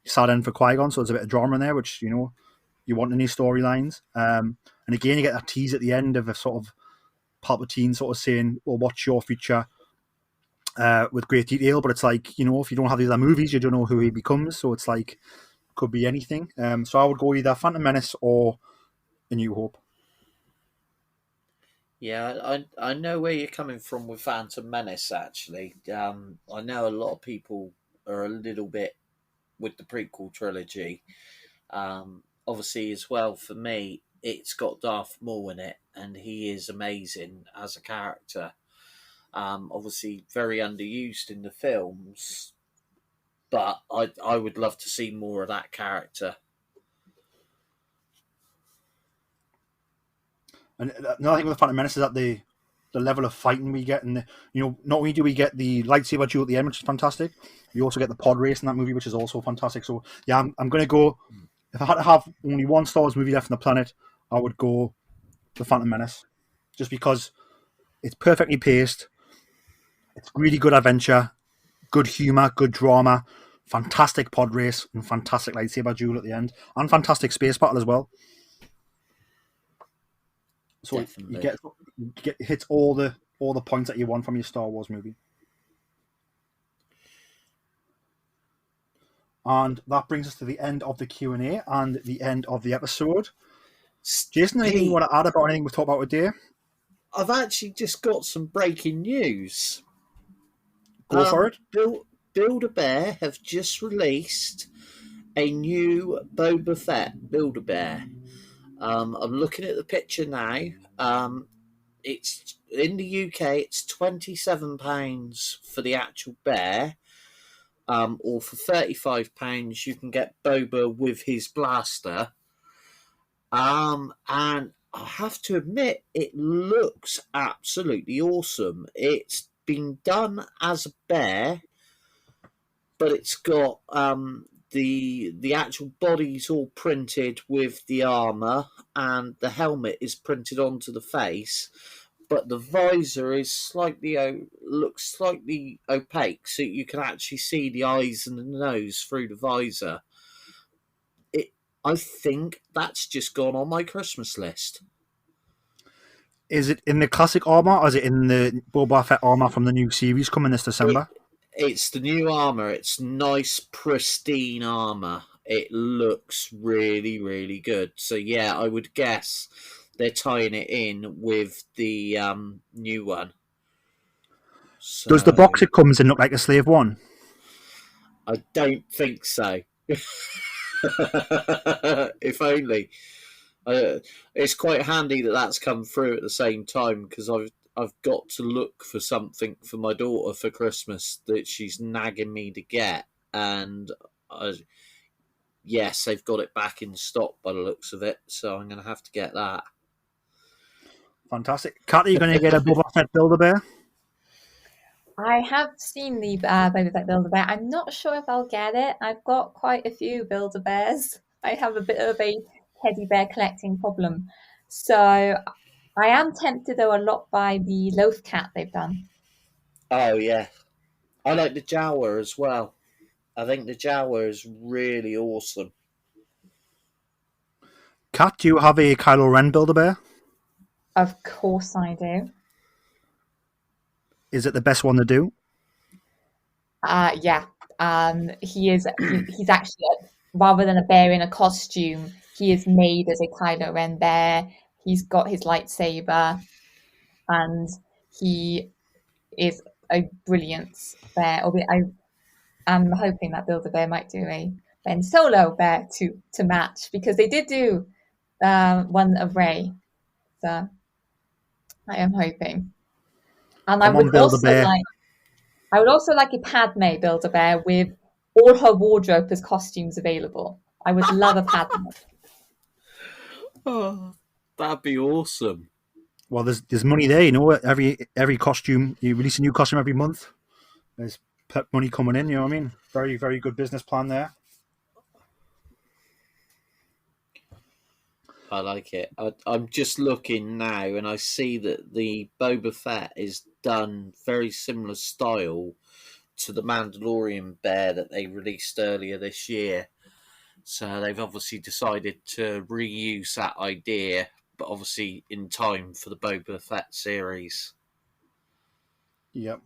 Sad end for Qui-Gon, so there's a bit of drama in there, which, you want in these storylines. And again, you get that tease at the end of a sort of Palpatine sort of saying, well, what's your future, with great detail. But it's like, if you don't have these other movies, you don't know who he becomes. So it's like, could be anything. So I would go either Phantom Menace or A New Hope. Yeah, I know where you're coming from with Phantom Menace, actually. I know a lot of people are a little bit with the prequel trilogy. Obviously, as well, for me, it's got Darth Maul in it, and he is amazing as a character. Obviously, very underused in the films, but I would love to see more of that character. And another thing with the Phantom Menace is that the level of fighting we get, and not only do we get the lightsaber duel at the end, which is fantastic, we also get the pod race in that movie, which is also fantastic. So yeah, I'm going to go. If I had to have only one Star Wars movie left on the planet, I would go the Phantom Menace, just because it's perfectly paced, it's really good adventure, good humor, good drama, fantastic pod race, and fantastic lightsaber duel at the end, and fantastic space battle as well. So Definitely. you get hits all the points that you want from your Star Wars movie. And that brings us to the end of the Q&A and the end of the episode. Jason, anything you want to add about anything we've talked about today? I've actually just got some breaking news. Go for it. Build-A-Bear have just released a new Boba Fett Build-A-Bear. I'm looking at the picture now. It's in the UK. It's £27 for the actual bear, or for £35 you can get Boba with his blaster. And I have to admit, it looks absolutely awesome. It's been done as a bear, but it's got the actual body's all printed with the armor, and the helmet is printed onto the face, but the visor is looks slightly opaque, so you can actually see the eyes and the nose through the visor. I think that's just gone on my Christmas list. Is it in the classic armor, or is it in the Boba Fett armor from the new series coming this December? It's the new armor. It's nice, pristine armor. It looks really, really good. So yeah, I would guess they're tying it in with the new one. So, does the box it comes in look like a Slave One? I don't think so. If only. It's quite handy that that's come through at the same time, because I've got to look for something for my daughter for Christmas that she's nagging me to get, and yes, they've got it back in stock by the looks of it, so I'm going to have to get that. Fantastic. Kat, are you going to get a Boba Fett Build-A-Bear? I have seen the Boba Fett Build-A-Bear. I'm not sure if I'll get it. I've got quite a few Build-A-Bears. I have a bit of a teddy bear collecting problem. So I am tempted, though, a lot by the Loaf Cat they've done. Oh, yeah. I like the Jawa as well. I think the Jawa is really awesome. Kat, do you have a Kylo Ren Build-A-Bear? Of course I do. Is it the best one to do? Yeah. He's actually, rather than a bear in a costume, he is made as a Kylo Ren bear. He's got his lightsaber, and he is a brilliant bear. I'm hoping that Build-A-Bear might do a Ben Solo bear to match, because they did do one of Rey. So I am hoping. And I would also like a Padme Build-A-Bear with all her wardrobe as costumes available. I would love a Padme. Oh, that'd be awesome. Well, there's money there, every costume, you release a new costume every month. There's money coming in, you know what I mean? Very, very good business plan there. I like it. I'm just looking now, and I see that the Boba Fett is done very similar style to the Mandalorian bear that they released earlier this year. So they've obviously decided to reuse that idea, but obviously in time for the Boba Fett series. Yep.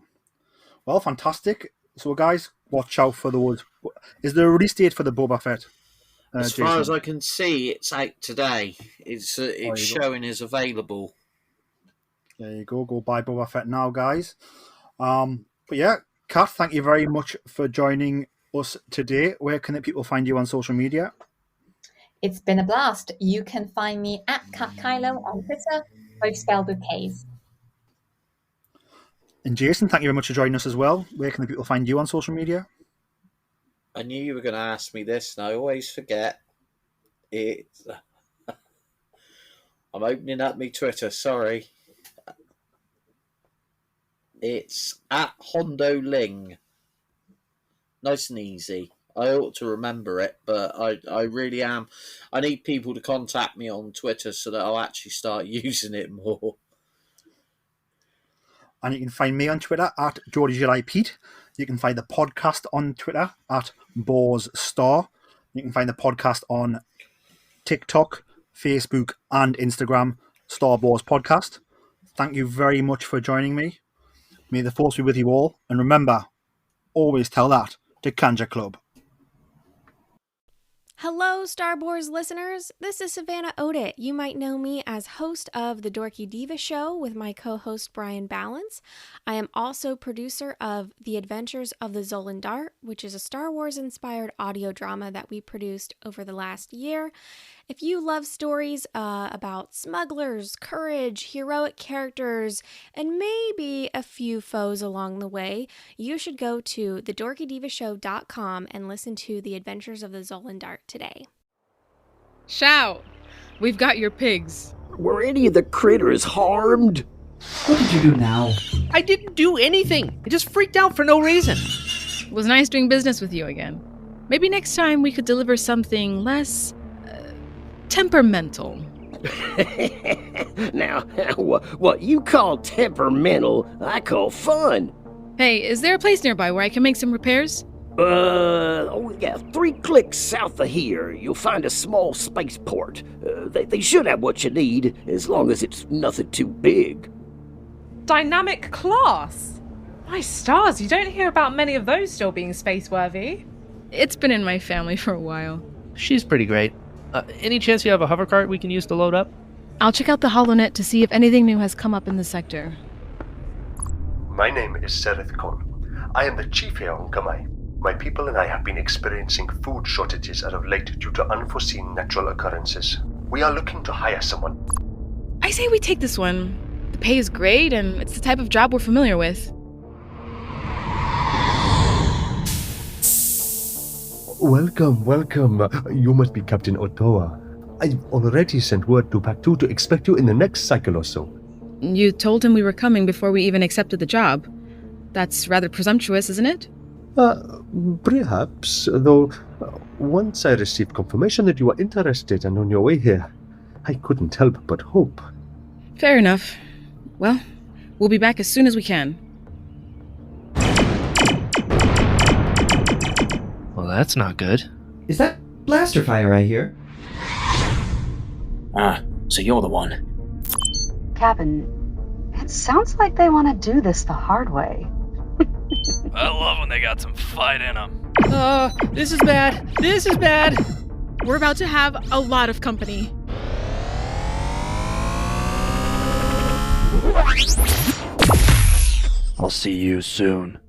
Well, fantastic. So, guys, watch out for those. Is there a release date for the Boba Fett? As far as I can see, it's out today. It's showing as available. There you go. Go buy Boba Fett now, guys. But yeah, Kat, thank you very much for joining us today. Where can the people find you on social media? It's been a blast. You can find me at Kat Kylo on Twitter, both spelled with K's. And Jason, thank you very much for joining us as well. Where can the people find you on social media? I knew you were going to ask me this, and I always forget. It's I'm opening up my Twitter. Sorry, it's at Hondo Ling. Nice and easy. I ought to remember it, but I really am. I need people to contact me on Twitter so that I'll actually start using it more. And you can find me on Twitter at GeordieJediPete. You can find the podcast on Twitter at BorsStar. You can find the podcast on TikTok, Facebook, and Instagram, Star Wars Podcast. Thank you very much for joining me. May the force be with you all. And remember, always tell that to Kanja Club. Hello, Star Wars listeners. This is Savannah Odit. You might know me as host of The Dorky Diva Show with my co-host Brian Balance. I am also producer of The Adventures of the Zolan Dart, which is a Star Wars-inspired audio drama that we produced over the last year. If you love stories about smugglers, courage, heroic characters, and maybe a few foes along the way, you should go to thedorkydivashow.com and listen to The Adventures of the Zolan Dart today. Shout! We've got your pigs. Were any of the critters harmed? What did you do now? I didn't do anything. I just freaked out for no reason. It was nice doing business with you again. Maybe next time we could deliver something less temperamental. Now, what you call temperamental, I call fun. Hey, is there a place nearby where I can make some repairs? 3 clicks south of here, you'll find a small spaceport. They should have what you need, as long as it's nothing too big. Dynamic class? My stars, you don't hear about many of those still being space-worthy. It's been in my family for a while. She's pretty great. Any chance you have a hover cart we can use to load up? I'll check out the HoloNet to see if anything new has come up in the sector. My name is Sereth Khan. I am the chief here on Kamai. My people and I have been experiencing food shortages as of late due to unforeseen natural occurrences. We are looking to hire someone. I say we take this one. The pay is great, and it's the type of job we're familiar with. Welcome. You must be Captain Otoa. I've already sent word to Pack 2 to expect you in the next cycle or so. You told him we were coming before we even accepted the job. That's rather presumptuous, isn't it? Perhaps, though once I received confirmation that you were interested and on your way here, I couldn't help but hope. Fair enough. Well, we'll be back as soon as we can. Well, that's not good. Is that blaster fire I hear? So you're the one. Captain, it sounds like they want to do this the hard way. I love when they got some fight in them. This is bad. This is bad. We're about to have a lot of company. I'll see you soon.